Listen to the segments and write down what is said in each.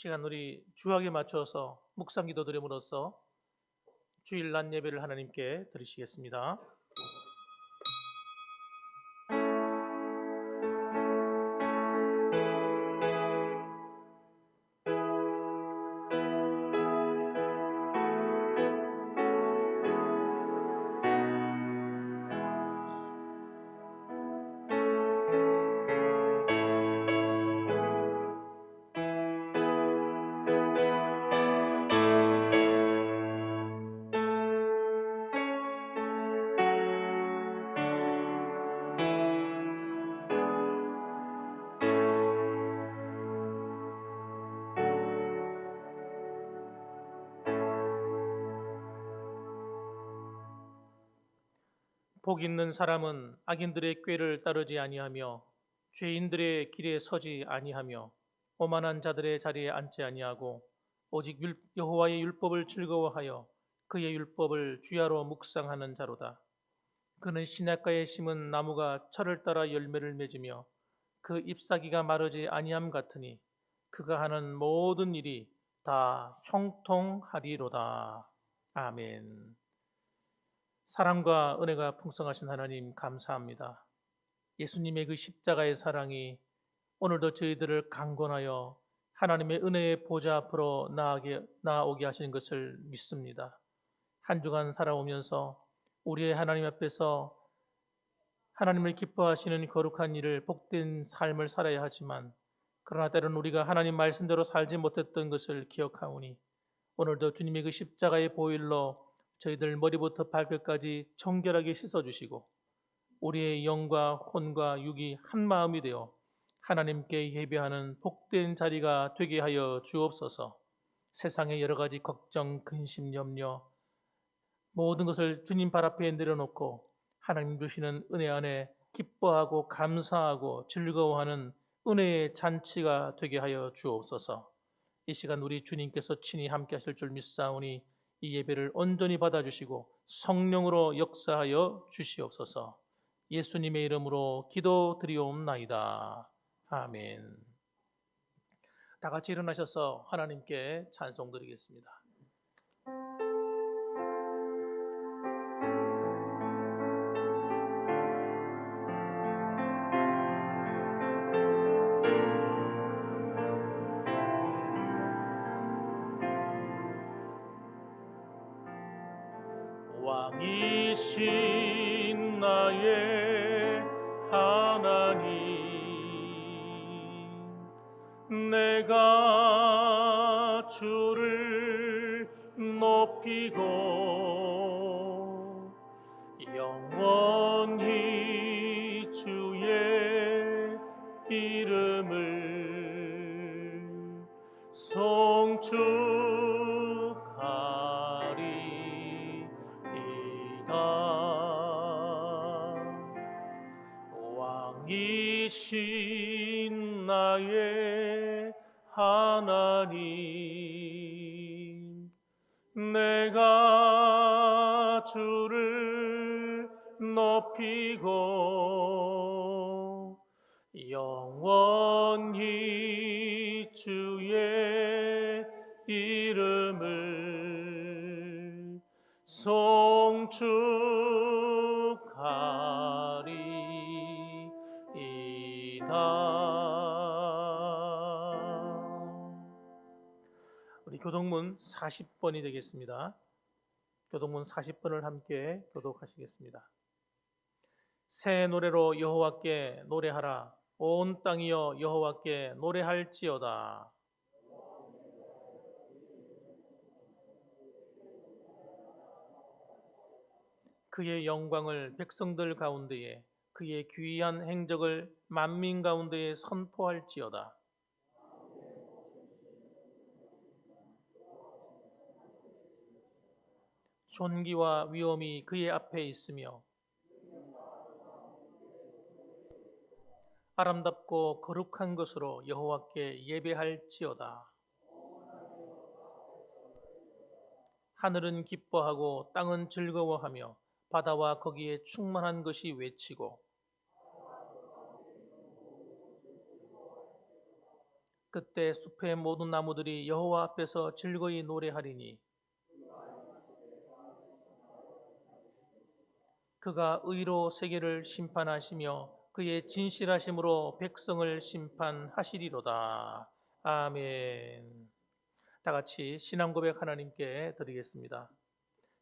시간 우리 주학에 맞춰서 묵상 기도 드림으로써 주일 낮 예배를 하나님께 드리시겠습니다. 복 있는 사람은 악인들의 꾀를 따르지 아니하며 죄인들의 길에 서지 아니하며 오만한 자들의 자리에 앉지 아니하고 오직 여호와의 율법을 즐거워하여 그의 율법을 주야로 묵상하는 자로다. 그는 시냇가에 심은 나무가 철을 따라 열매를 맺으며 그 잎사귀가 마르지 아니함 같으니 그가 하는 모든 일이 다 형통하리로다. 아멘. 사랑과 은혜가 풍성하신 하나님 감사합니다. 예수님의 그 십자가의 사랑이 오늘도 저희들을 강권하여 하나님의 은혜의 보좌 앞으로 나아오게 하시는 것을 믿습니다. 한 주간 살아오면서 우리의 하나님 앞에서 하나님을 기뻐하시는 거룩한 일을 복된 삶을 살아야 하지만 그러나 때로는 우리가 하나님 말씀대로 살지 못했던 것을 기억하오니 오늘도 주님의 그 십자가의 보혈로 저희들 머리부터 발끝까지 정결하게 씻어주시고 우리의 영과 혼과 육이 한 마음이 되어 하나님께 예배하는 복된 자리가 되게 하여 주옵소서. 세상의 여러 가지 걱정, 근심, 염려 모든 것을 주님 발 앞에 내려놓고 하나님 주시는 은혜 안에 기뻐하고 감사하고 즐거워하는 은혜의 잔치가 되게 하여 주옵소서. 이 시간 우리 주님께서 친히 함께 하실 줄 믿사오니 이 예배를 온전히 받아주시고 성령으로 역사하여 주시옵소서. 예수님의 이름으로 기도드리옵나이다. 아멘. 다 같이 일어나셔서 하나님께 찬송 드리겠습니다. 왕이신 나의 하나님, 내가 주를 높이고 영원히 주의 이름을 왕이신 나의 하나님, 내가 주를 높이고 영원히 주의 이름을 우리 교독문 40번이 되겠습니다. 교독문 40번을 함께 교독하시겠습니다. 새 노래로 여호와께 노래하라. 온 땅이여 여호와께 노래할지어다. 그의 영광을 백성들 가운데에, 그의 귀한 행적을 만민 가운데에 선포할지어다. 존귀와 위엄이 그의 앞에 있으며 아름답고 거룩한 것으로 여호와께 예배할지어다. 하늘은 기뻐하고 땅은 즐거워하며 바다와 거기에 충만한 것이 외치고 그때 숲의 모든 나무들이 여호와 앞에서 즐거이 노래하리니 그가 의로 세계를 심판하시며 그의 진실하심으로 백성을 심판하시리로다. 아멘. 다 같이 신앙 고백 하나님께 드리겠습니다.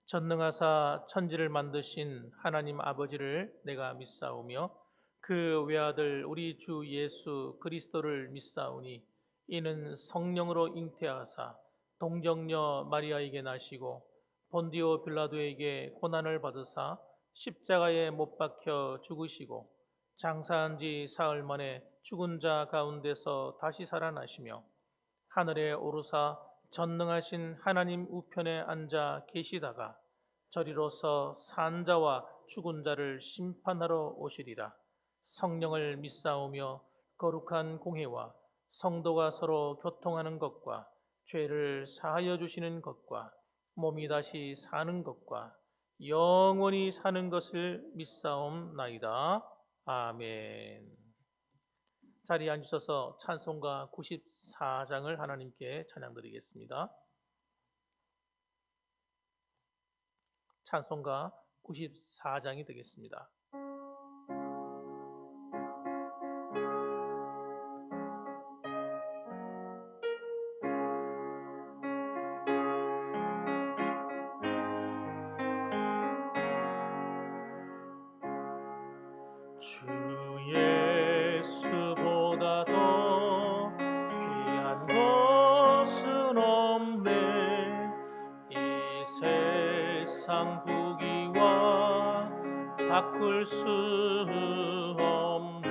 전능하사 천지를 만드신 하나님 아버지를 내가 믿사오며 그 외아들 우리 주 예수 그리스도를 믿사오니 이는 성령으로 잉태하사 동정녀 마리아에게 나시고 본디오 빌라도에게 고난을 받으사 십자가에 못 박혀 죽으시고 장사한 지 사흘 만에 죽은 자 가운데서 다시 살아나시며 하늘에 오르사 전능하신 하나님 우편에 앉아 계시다가 저리로서 산 자와 죽은 자를 심판하러 오시리라. 성령을 믿사오며 거룩한 공회와 성도가 서로 교통하는 것과 죄를 사하여 주시는 것과 몸이 다시 사는 것과 영원히 사는 것을 믿사옵나이다. 아멘. 자리에 앉으셔서 찬송가 94장을 하나님께 찬양드리겠습니다. 찬송가 94장이 되겠습니다. 주 예수보다 더 귀한 것은 없네. 이 세상 부귀와 바꿀 수 없네.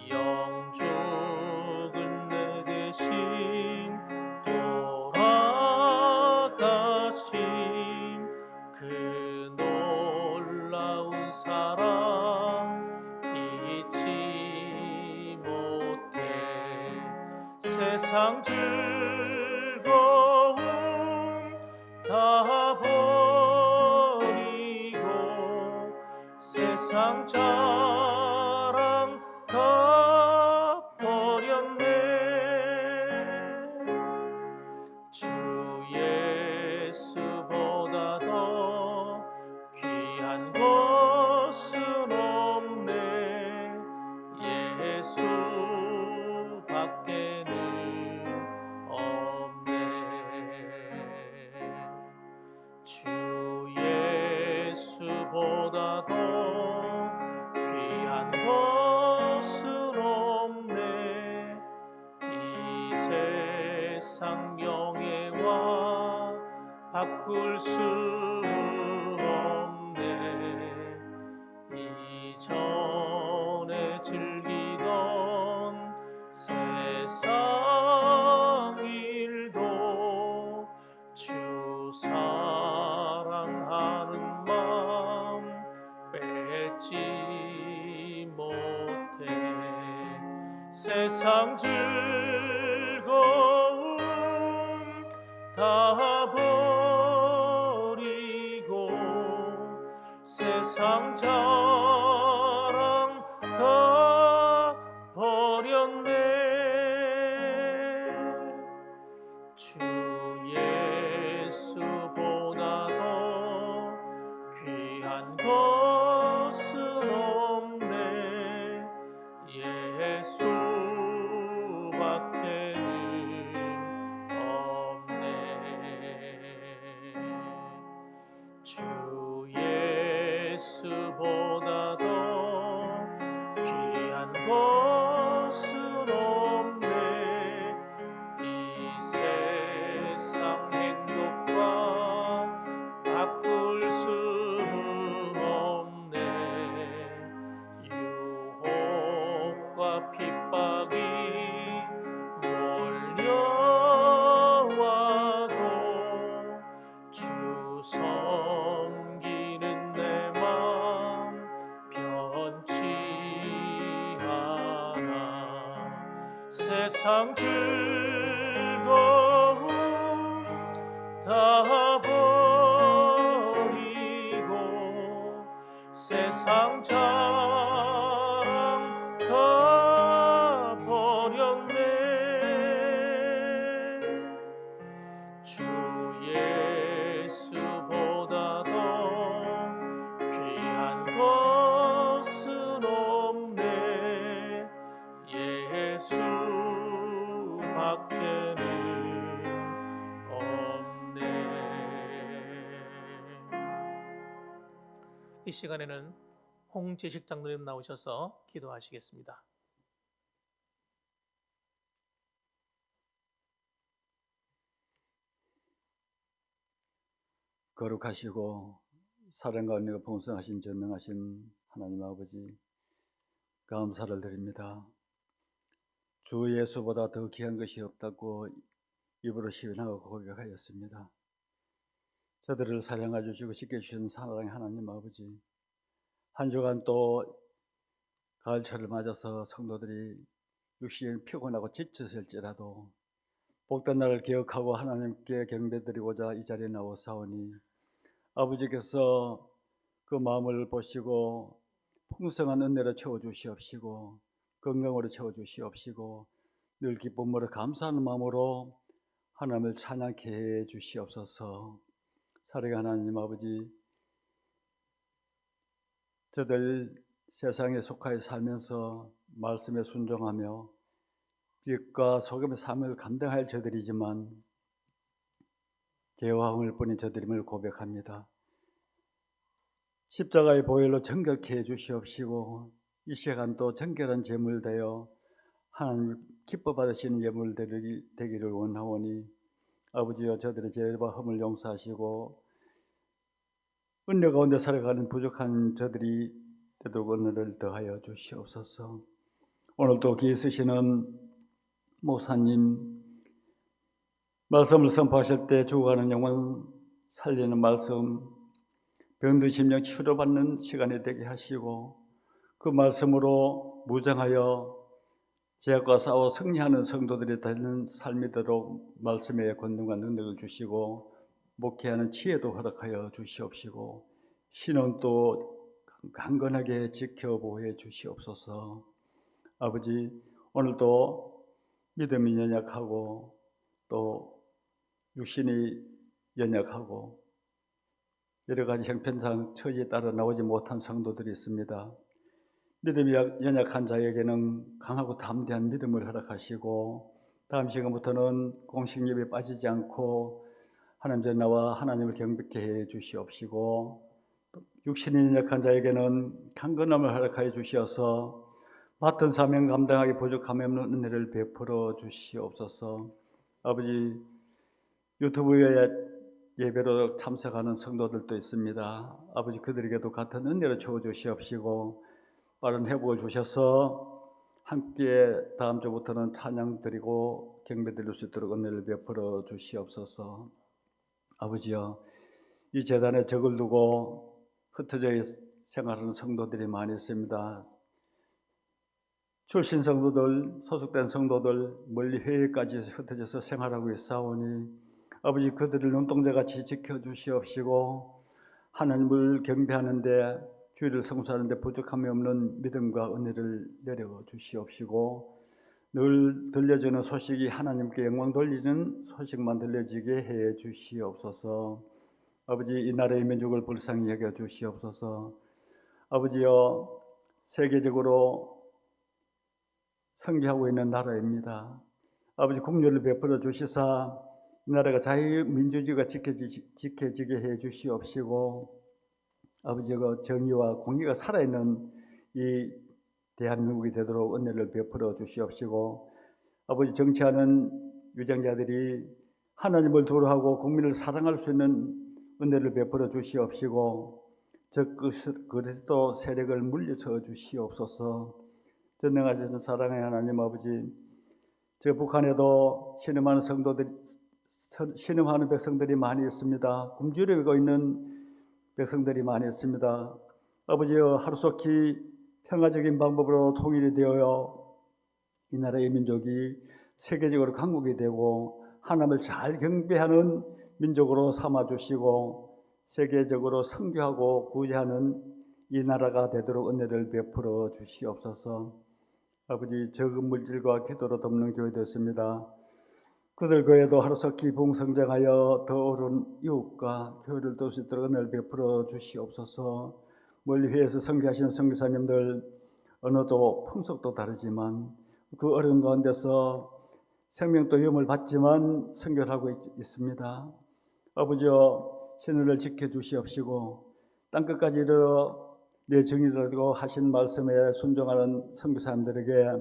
영죽은 내 대신 돌아가신 그 놀라운 사랑 잊지 못해. 세상 즐거움 다 버리고 세상 자랑 다 버렸네. 주 예수보다 더 귀한 것은 없네. 예수밖에는 없네. 주 예수보다 더 귀한 것은 없네. 이 세상 명예와 바꿀 수 없네. 이전에 즐기던 세상 일도 주 사랑하는 마음 뺏지 못해. 세상 즐거움 다 버리고 세상 자랑 다 버렸네. 주 예수보다 더 귀한 것은 없네. 예수밖에는 없네. 주 예수보다 더 귀한 것은 없네. 이 세상 행복과 바꿀 수 없네. 유혹과 핍박이 몰려와도 주 섬기는 내 맘 변치 않아. 세상 즐거움 다 버리고 세상 자랑 다 버렸네. 밖에는 없네. 이 시간에는 홍재식 장로님 나오셔서 기도하시겠습니다. 거룩하시고 사랑과 은혜가 풍성하신 전능하신 하나님 아버지, 감사를 드립니다. 주 예수보다 더 귀한 것이 없다고 입으로 시인하고 고백하였습니다. 저들을 사랑해 주시고 지켜주신 사랑의 하나님 아버지, 한 주간 또 가을철을 맞아서 성도들이 육신이 피곤하고 지쳤을지라도 복된 날을 기억하고 하나님께 경배드리고자 이 자리에 나와사오니 아버지께서 그 마음을 보시고 풍성한 은혜로 채워주시옵시고 건강으로 채워주시옵시고 늘 기쁨으로 감사하는 마음으로 하나님을 찬양케 해 주시옵소서. 사랑의 하나님 아버지, 저들 세상에 속하여 살면서 말씀에 순종하며 빛과 소금의 삶을 감당할 저들이지만 죄와 흥을 뿐인 저들임을 고백합니다. 십자가의 보혈로 정결케 해 주시옵시고 이 시간 또 정결한 제물 되어 하나님 기뻐 받으시는 예물 되기를 원하오니 아버지여, 저들의 죄와 흠을 용서하시고 은혜 가운데 살아가는 부족한 저들이 되도록 은혜를 더하여 주시옵소서. 오늘도 귀 쓰시는 목사님 말씀을 선포하실 때 죽어가는 영혼 살리는 말씀, 병든 심령 치료받는 시간이 되게 하시고 그 말씀으로 무장하여 죄악과 싸워 승리하는 성도들이 되는 삶이 되도록 말씀의 권능과 능력을 주시고 목회하는 지혜도 허락하여 주시옵시고 신원도 강건하게 지켜보해 주시옵소서. 아버지, 오늘도 믿음이 연약하고 또 육신이 연약하고 여러 가지 형편상 처지에 따라 나오지 못한 성도들이 있습니다. 믿음이 연약한 자에게는 강하고 담대한 믿음을 허락하시고 다음 시간부터는 공식 예배에 빠지지 않고 하나님 전에 나와 하나님을 경배케 해 주시옵시고 육신이 연약한 자에게는 강건함을 허락하여 주시어서 맡은 사명 감당하기 부족함이 없는 은혜를 베풀어 주시옵소서. 아버지, 유튜브에 예배로 참석하는 성도들도 있습니다. 아버지, 그들에게도 같은 은혜를 채워 주시옵시고 빠른 회복을 주셔서 함께 다음 주부터는 찬양 드리고 경배 드릴 수 있도록 은혜를 베풀어 주시옵소서. 아버지여, 이 재단에 적을 두고 흩어져 생활하는 성도들이 많이 있습니다. 출신 성도들, 소속된 성도들, 멀리 해외까지 흩어져서 생활하고 있사오니 아버지, 그들을 눈동자같이 지켜주시옵시고 하나님을 경배하는데 주의를 성수하는데 부족함이 없는 믿음과 은혜를 내려 주시옵시고 늘 들려주는 소식이 하나님께 영광 돌리는 소식만 들려지게 해 주시옵소서. 아버지, 이 나라의 민족을 불쌍히 여겨 주시옵소서. 아버지여, 세계적으로 성기하고 있는 나라입니다. 아버지, 국률을 베풀어 주시사 이 나라가 자유민주주의가 지켜지게 해 주시옵시고 아버지, 그 정의와 공의가 살아있는 이 대한민국이 되도록 은혜를 베풀어 주시옵시고 아버지, 정치하는 위정자들이 하나님을 두려워하고 국민을 사랑할 수 있는 은혜를 베풀어 주시옵시고 적 그리스도 세력을 물리쳐 주시옵소서. 전능하신 사랑의 하나님 아버지, 저 북한에도 신음하는 신음하는 백성들이 많이 있습니다. 굶주리고 있는 백성들이 많이 있습니다. 아버지여, 하루속히 평화적인 방법으로 통일이 되어 이 나라의 민족이 세계적으로 강국이 되고 하나님을 잘 경배하는 민족으로 삼아주시고 세계적으로 선교하고 구제하는 이 나라가 되도록 은혜를 베풀어 주시옵소서. 아버지, 적은 물질과 기도로 돕는 교회 되었습니다. 그들 교회도 하루속히 봉성장하여 더 오른 이웃과 교회를 도울 수 있도록 은혜를 베풀어 주시옵소서. 멀리 회에서 선교하시는 선교사님들 언어도 풍속도 다르지만 그 어려운 가운데서 생명도 위험을 받지만 선결하고 있습니다. 아버지여, 신을 지켜주시옵시고 땅끝까지 이르러 내 정의라고 하신 말씀에 순종하는 선교사님들에게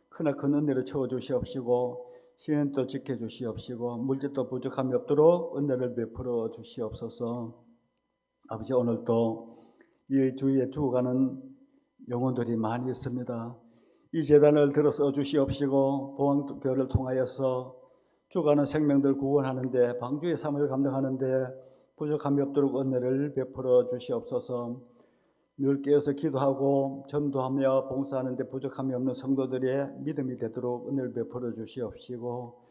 크나큰 은혜를 채워주시옵시고 신은도 지켜주시옵시고 물질도 부족함이 없도록 은혜를 베풀어 주시옵소서. 아버지, 오늘도 이 주위에 죽어가는 영혼들이 많이 있습니다. 이 재단을 들어서 주시옵시고 보안교를 통하여서 죽어가는 생명들 구원하는데 방주의 삶을 감당하는데 부족함이 없도록 은혜를 베풀어 주시옵소서. 늘 깨어서 기도하고 전도하며 봉사하는데 부족함이 없는 성도들의 믿음이 되도록 은혜를 베풀어 주시옵시고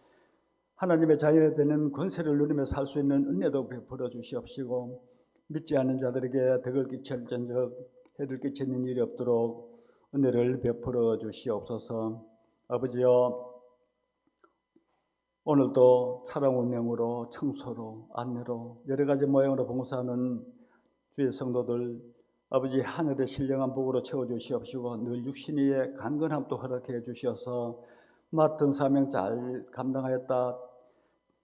하나님의 자녀가 되는 권세를 누리며 살 수 있는 은혜도 베풀어 주시옵시고 믿지 않는 자들에게 덕을 끼칠전적 해를 끼치는 일이 없도록 은혜를 베풀어 주시옵소서. 아버지여, 오늘도 차량 운행으로 청소로 안내로 여러 가지 모양으로 봉사하는 주의 성도들 아버지 하늘의 신령한 복으로 채워주시옵시고 늘 육신의 강건함도 허락해 주셔서 맡은 사명 잘 감당하였다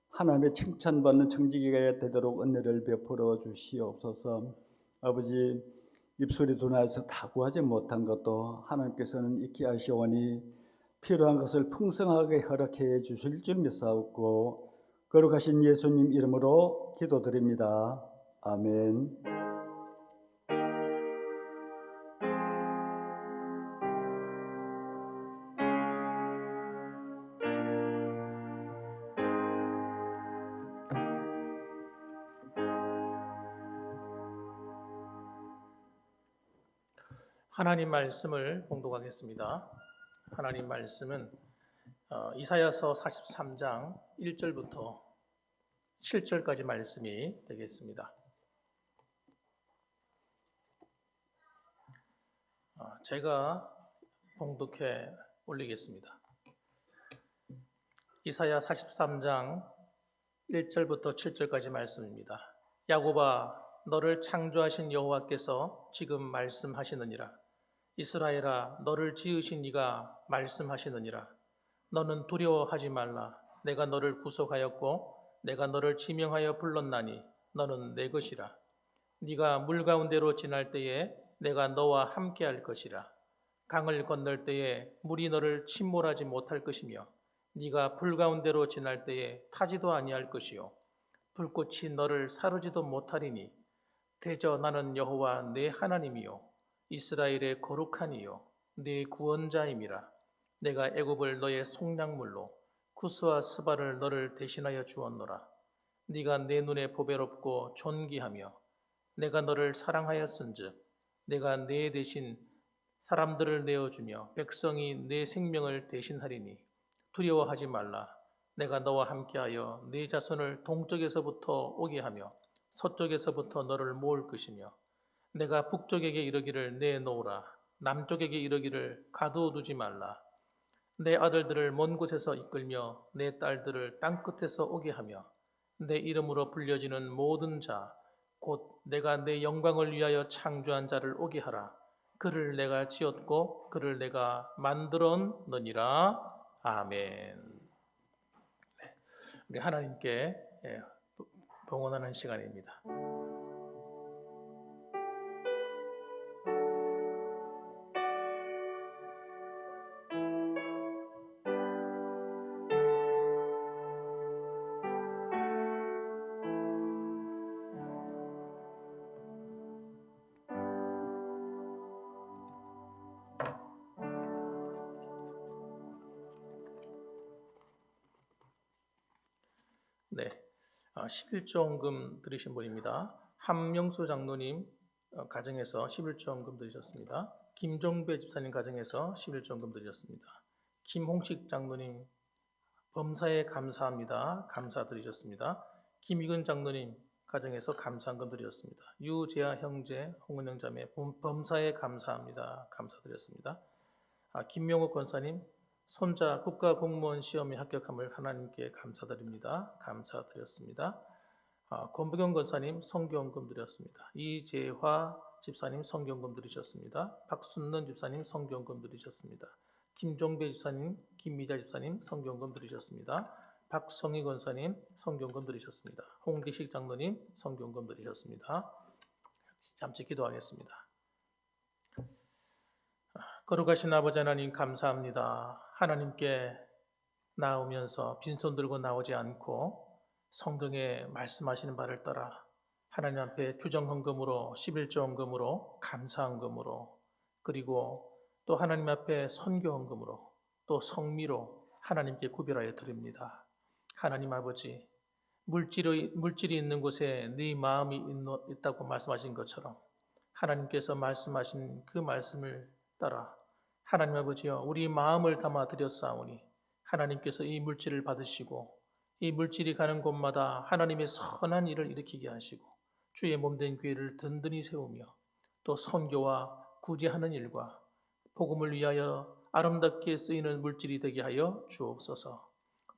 하나님의 칭찬받는 청지기가 되도록 은혜를 베풀어 주시옵소서. 아버지, 입술이 둔하여서 다 구하지 못한 것도 하나님께서는 익히 아시오니 필요한 것을 풍성하게 허락해 주실 줄 믿사옵고 거룩하신 예수님 이름으로 기도드립니다. 아멘. 하나님 말씀을 봉독하겠습니다. 하나님 말씀은 이사야서 43장 1절부터 7절까지 말씀이 되겠습니다. 제가 봉독해 올리겠습니다. 이사야 43장 1절부터 7절까지 말씀입니다. 야곱아, 너를 창조하신 여호와께서 지금 말씀하시느니라. 이스라엘아, 너를 지으신 이가 말씀하시느니라. 너는 두려워하지 말라. 내가 너를 구속하였고 내가 너를 지명하여 불렀나니 너는 내 것이라. 네가 물 가운데로 지날 때에 내가 너와 함께할 것이라. 강을 건널 때에 물이 너를 침몰하지 못할 것이며 네가 불 가운데로 지날 때에 타지도 아니할 것이요 불꽃이 너를 사르지도 못하리니 대저 나는 여호와 내 하나님이요 이스라엘의 거룩한 이요 네 구원자임이라. 내가 애굽을 너의 속량물로 쿠스와 스바를 너를 대신하여 주었노라. 네가 내 눈에 보배롭고 존귀하며 내가 너를 사랑하였은즉 내가 내 대신 사람들을 내어주며 백성이 내 생명을 대신하리니 두려워하지 말라. 내가 너와 함께하여 네 자손을 동쪽에서부터 오게 하며 서쪽에서부터 너를 모을 것이며 내가 북쪽에게 이르기를 내놓으라. 남쪽에게 이르기를 가두어두지 말라. 내 아들들을 먼 곳에서 이끌며 내 딸들을 땅끝에서 오게 하며 내 이름으로 불려지는 모든 자 곧 내가 내 영광을 위하여 창조한 자를 오게 하라. 그를 내가 지었고 그를 내가 만들었느니라. 아멘. 우리 하나님께 봉헌하는 시간입니다. 네, 11조원금 드리신 분입니다. 함명수 장로님 가정에서 11조원금 드리셨습니다. 김종배 집사님 가정에서 11조원금 드리셨습니다. 김홍식 장로님 범사에 감사합니다. 감사 드리셨습니다. 김익은 장로님 가정에서 감사한금 드렸습니다. 유재하 형제, 홍은영 자매 범사에 감사합니다. 감사 드렸습니다. 김명욱 권사님 손자 국가공무원 시험에 합격함을 하나님께 감사드립니다. 감사드렸습니다. 권부경 권사님 성경금 드렸습니다. 이재화 집사님 성경금 드리셨습니다. 박순는 집사님 성경금 드리셨습니다. 김종배 집사님 김미자 집사님 성경금 드리셨습니다. 박성희 권사님 성경금 드리셨습니다. 홍기식 장로님 성경금 드리셨습니다. 잠시 기도하겠습니다. 거룩하신 아버지 하나님 감사합니다. 하나님께 나오면서 빈손 들고 나오지 않고 성경에 말씀하시는 바를 따라 하나님 앞에 주정헌금으로 11조 헌금으로 감사헌금으로 그리고 또 하나님 앞에 선교헌금으로 또 성미로 하나님께 구별하여 드립니다. 하나님 아버지 물질이 있는 곳에 네 마음이 있다고 말씀하신 것처럼 하나님께서 말씀하신 그 말씀을 따라 하나님 아버지여 우리 마음을 담아 드렸사오니 하나님께서 이 물질을 받으시고 이 물질이 가는 곳마다 하나님의 선한 일을 일으키게 하시고 주의 몸된 교회를 든든히 세우며 또 선교와 구제하는 일과 복음을 위하여 아름답게 쓰이는 물질이 되게 하여 주옵소서.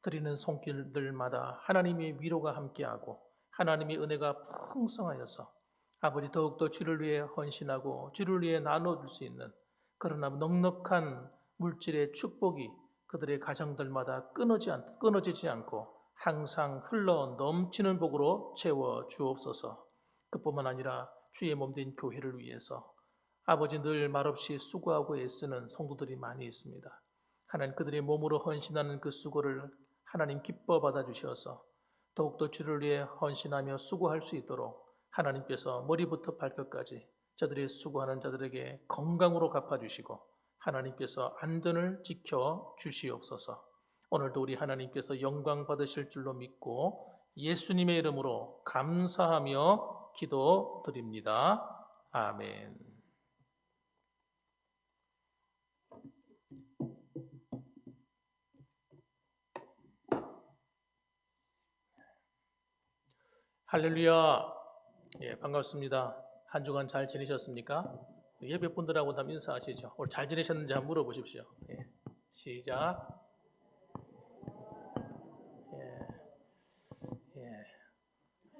드리는 손길들마다 하나님의 위로가 함께하고 하나님의 은혜가 풍성하여서 아버지 더욱더 주를 위해 헌신하고 주를 위해 나눠줄 수 있는 그러나 넉넉한 물질의 축복이 그들의 가정들마다 끊어지지 않고 항상 흘러 넘치는 복으로 채워 주옵소서. 그뿐만 아니라 주의 몸된 교회를 위해서 아버지 늘 말없이 수고하고 애쓰는 성도들이 많이 있습니다. 하나님 그들의 몸으로 헌신하는 그 수고를 하나님 기뻐 받아주셔서 더욱더 주를 위해 헌신하며 수고할 수 있도록 하나님께서 머리부터 발끝까지 저들이 수고하는 자들에게 건강으로 갚아주시고 하나님께서 안전을 지켜 주시옵소서. 오늘도 우리 하나님께서 영광 받으실 줄로 믿고 예수님의 이름으로 감사하며 기도드립니다. 아멘. 할렐루야. 예, 반갑습니다. 한 주간 잘 지내셨습니까? 예배분들하고 다 인사하시죠. 오늘 잘 지내셨는지 한번 물어보십시오. 예, 시작. 예, 예,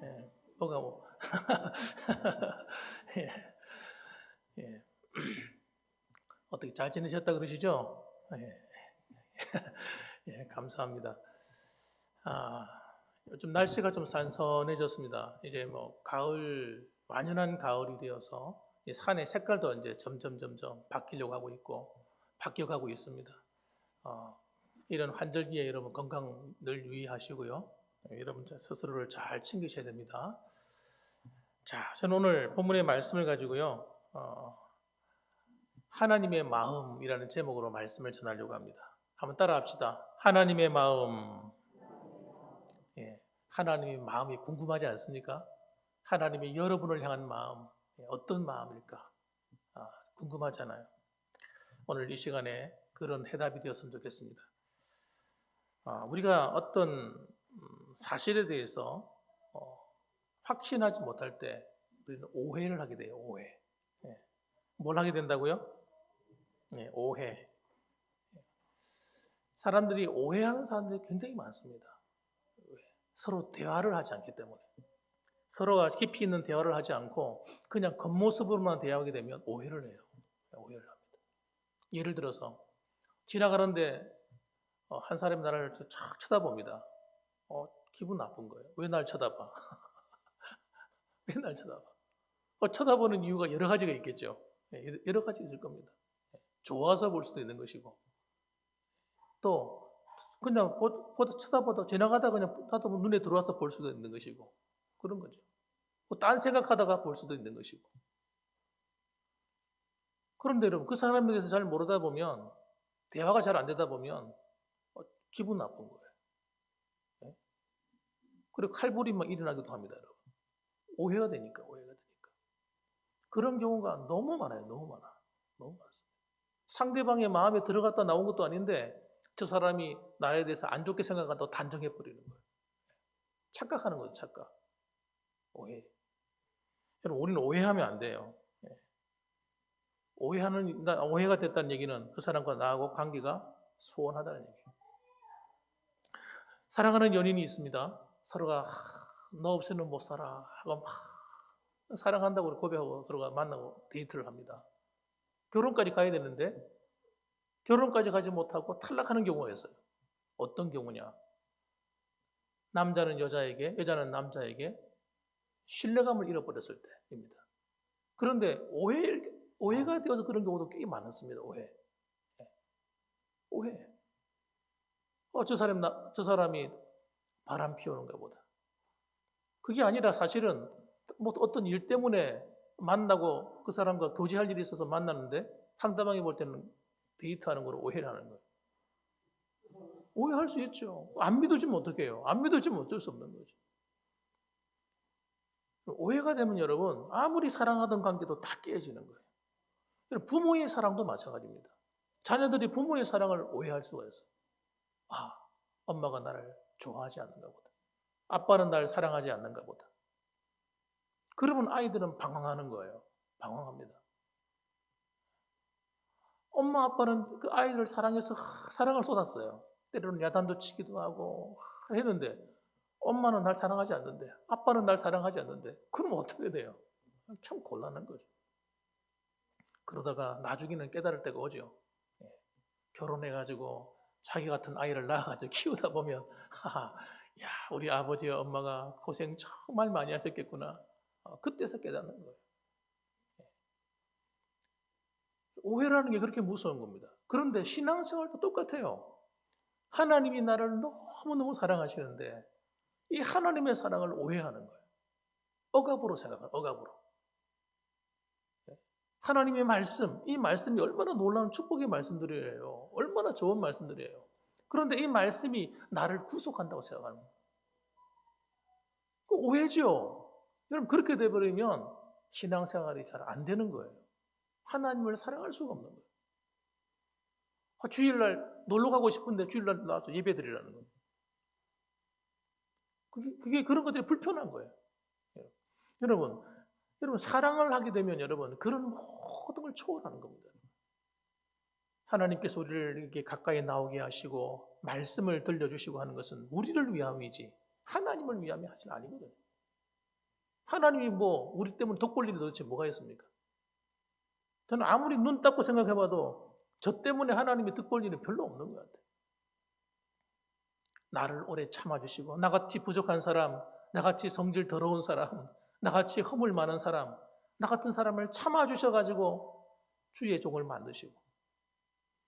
예, 뭐가 뭐. 예, 예. 어떻게 잘 지내셨다 그러시죠? 예, 예, 감사합니다. 요즘 날씨가 좀 선선해졌습니다. 이제 뭐 가을, 완연한 가을이 되어서 이 산의 색깔도 이제 점점 바뀌려고 하고 있고 바뀌어가고 있습니다. 이런 환절기에 여러분 건강 늘 유의하시고요. 여러분 스스로를 잘 챙기셔야 됩니다. 자, 저는 오늘 본문의 말씀을 가지고요. 하나님의 마음이라는 제목으로 말씀을 전하려고 합니다. 한번 따라합시다. 하나님의 마음. 예, 하나님의 마음이 궁금하지 않습니까? 하나님의 여러분을 향한 마음, 어떤 마음일까? 궁금하잖아요. 오늘 이 시간에 그런 해답이 되었으면 좋겠습니다. 우리가 어떤 사실에 대해서 확신하지 못할 때 우리는 오해를 하게 돼요. 오해. 예. 뭘 하게 된다고요? 예, 오해. 사람들이 오해하는 사람들이 굉장히 많습니다. 서로 대화를 하지 않기 때문에. 서로가 깊이 있는 대화를 하지 않고 그냥 겉모습으로만 대화하게 되면 오해를 해요. 오해를 합니다. 예를 들어서 지나가는데 한 사람이 나를 쫙 쳐다봅니다. 기분 나쁜 거예요. 왜 날 쳐다봐? 왜 날 쳐다봐? 쳐다보는 이유가 여러 가지가 있겠죠. 여러 가지 있을 겁니다. 좋아서 볼 수도 있는 것이고 또 그냥 쳐다보다 지나가다 그냥 나도 눈에 들어와서 볼 수도 있는 것이고 그런 거죠. 딴 생각하다가 볼 수도 있는 것이고. 그런데 여러분 그 사람에 대해서 잘 모르다 보면 대화가 잘 안 되다 보면 기분 나쁜 거예요. 네? 그리고 칼부림 막 일어나기도 합니다, 여러분. 오해가 되니까. 그런 경우가 너무 많아요. 너무 많습니다. 상대방의 마음에 들어갔다 나온 것도 아닌데 저 사람이 나에 대해서 안 좋게 생각한다고 단정해 버리는 거예요. 착각하는 거죠, 착각. 오해. 여러분, 우리는 오해하면 안 돼요. 오해가 됐다는 얘기는 그 사람과 나하고 관계가 소원하다는 얘기예요. 사랑하는 연인이 있습니다. 서로가 너 없이는 못 살아 하고 막 사랑한다고 고백하고 서로가 만나고 데이트를 합니다. 결혼까지 가야 되는데 결혼까지 가지 못하고 탈락하는 경우가 있어요. 어떤 경우냐? 남자는 여자에게, 여자는 남자에게 신뢰감을 잃어버렸을 때입니다. 그런데 오해가 되어서 그런 경우도 꽤 많았습니다. 오해. 저 사람이 바람 피우는가 보다. 그게 아니라 사실은 뭐 어떤 일 때문에 만나고 그 사람과 교제할 일이 있어서 만났는데 상대방이 볼 때는 데이트하는 걸 오해를 하는 거예요. 오해할 수 있죠. 안 믿어지면 어떡해요? 안 믿어지면 어쩔 수 없는 거죠. 오해가 되면 여러분 아무리 사랑하던 관계도 다 깨지는 거예요. 부모의 사랑도 마찬가지입니다. 자녀들이 부모의 사랑을 오해할 수가 있어요. 아, 엄마가 나를 좋아하지 않는가 보다. 아빠는 나를 사랑하지 않는가 보다. 그러면 아이들은 방황하는 거예요. 방황합니다. 엄마 아빠는 그 아이를 사랑해서 사랑을 쏟았어요. 때로는 야단도 치기도 하고 했는데 엄마는 날 사랑하지 않는데 아빠는 날 사랑하지 않는데 그럼 어떻게 돼요? 참 곤란한 거죠. 그러다가 나중에는 깨달을 때가 오죠. 결혼해가지고 자기 같은 아이를 낳아가지고 키우다 보면 야 우리 아버지와 엄마가 고생 정말 많이 하셨겠구나. 그때서 깨닫는 거예요. 오해라는 게 그렇게 무서운 겁니다. 그런데 신앙생활도 똑같아요. 하나님이 나를 너무너무 사랑하시는데 이 하나님의 사랑을 오해하는 거예요. 억압으로 생각하는 억압으로. 하나님의 말씀, 이 말씀이 얼마나 놀라운 축복의 말씀들이에요. 얼마나 좋은 말씀들이에요. 그런데 이 말씀이 나를 구속한다고 생각하는 거예요. 그 오해죠. 여러분 그렇게 돼버리면 신앙생활이 잘 안 되는 거예요. 하나님을 사랑할 수가 없는 거예요. 주일날 놀러 가고 싶은데 주일날 나와서 예배 드리라는 거예요. 그게 그런 것들이 불편한 거예요. 여러분 사랑을 하게 되면 여러분 그런 모든 걸 초월하는 겁니다. 하나님께서 우리를 이렇게 가까이 나오게 하시고 말씀을 들려주시고 하는 것은 우리를 위함이지 하나님을 위함이 사실 아니거든요. 하나님이 뭐 우리 때문에 덕 볼 일이 도대체 뭐가 있습니까? 저는 아무리 눈 닫고 생각해봐도 저 때문에 하나님이 덕 볼 일은 별로 없는 것 같아요. 나를 오래 참아주시고 나같이 부족한 사람, 나같이 성질 더러운 사람, 나같이 허물 많은 사람, 나 같은 사람을 참아주셔가지고 주의 종을 만드시고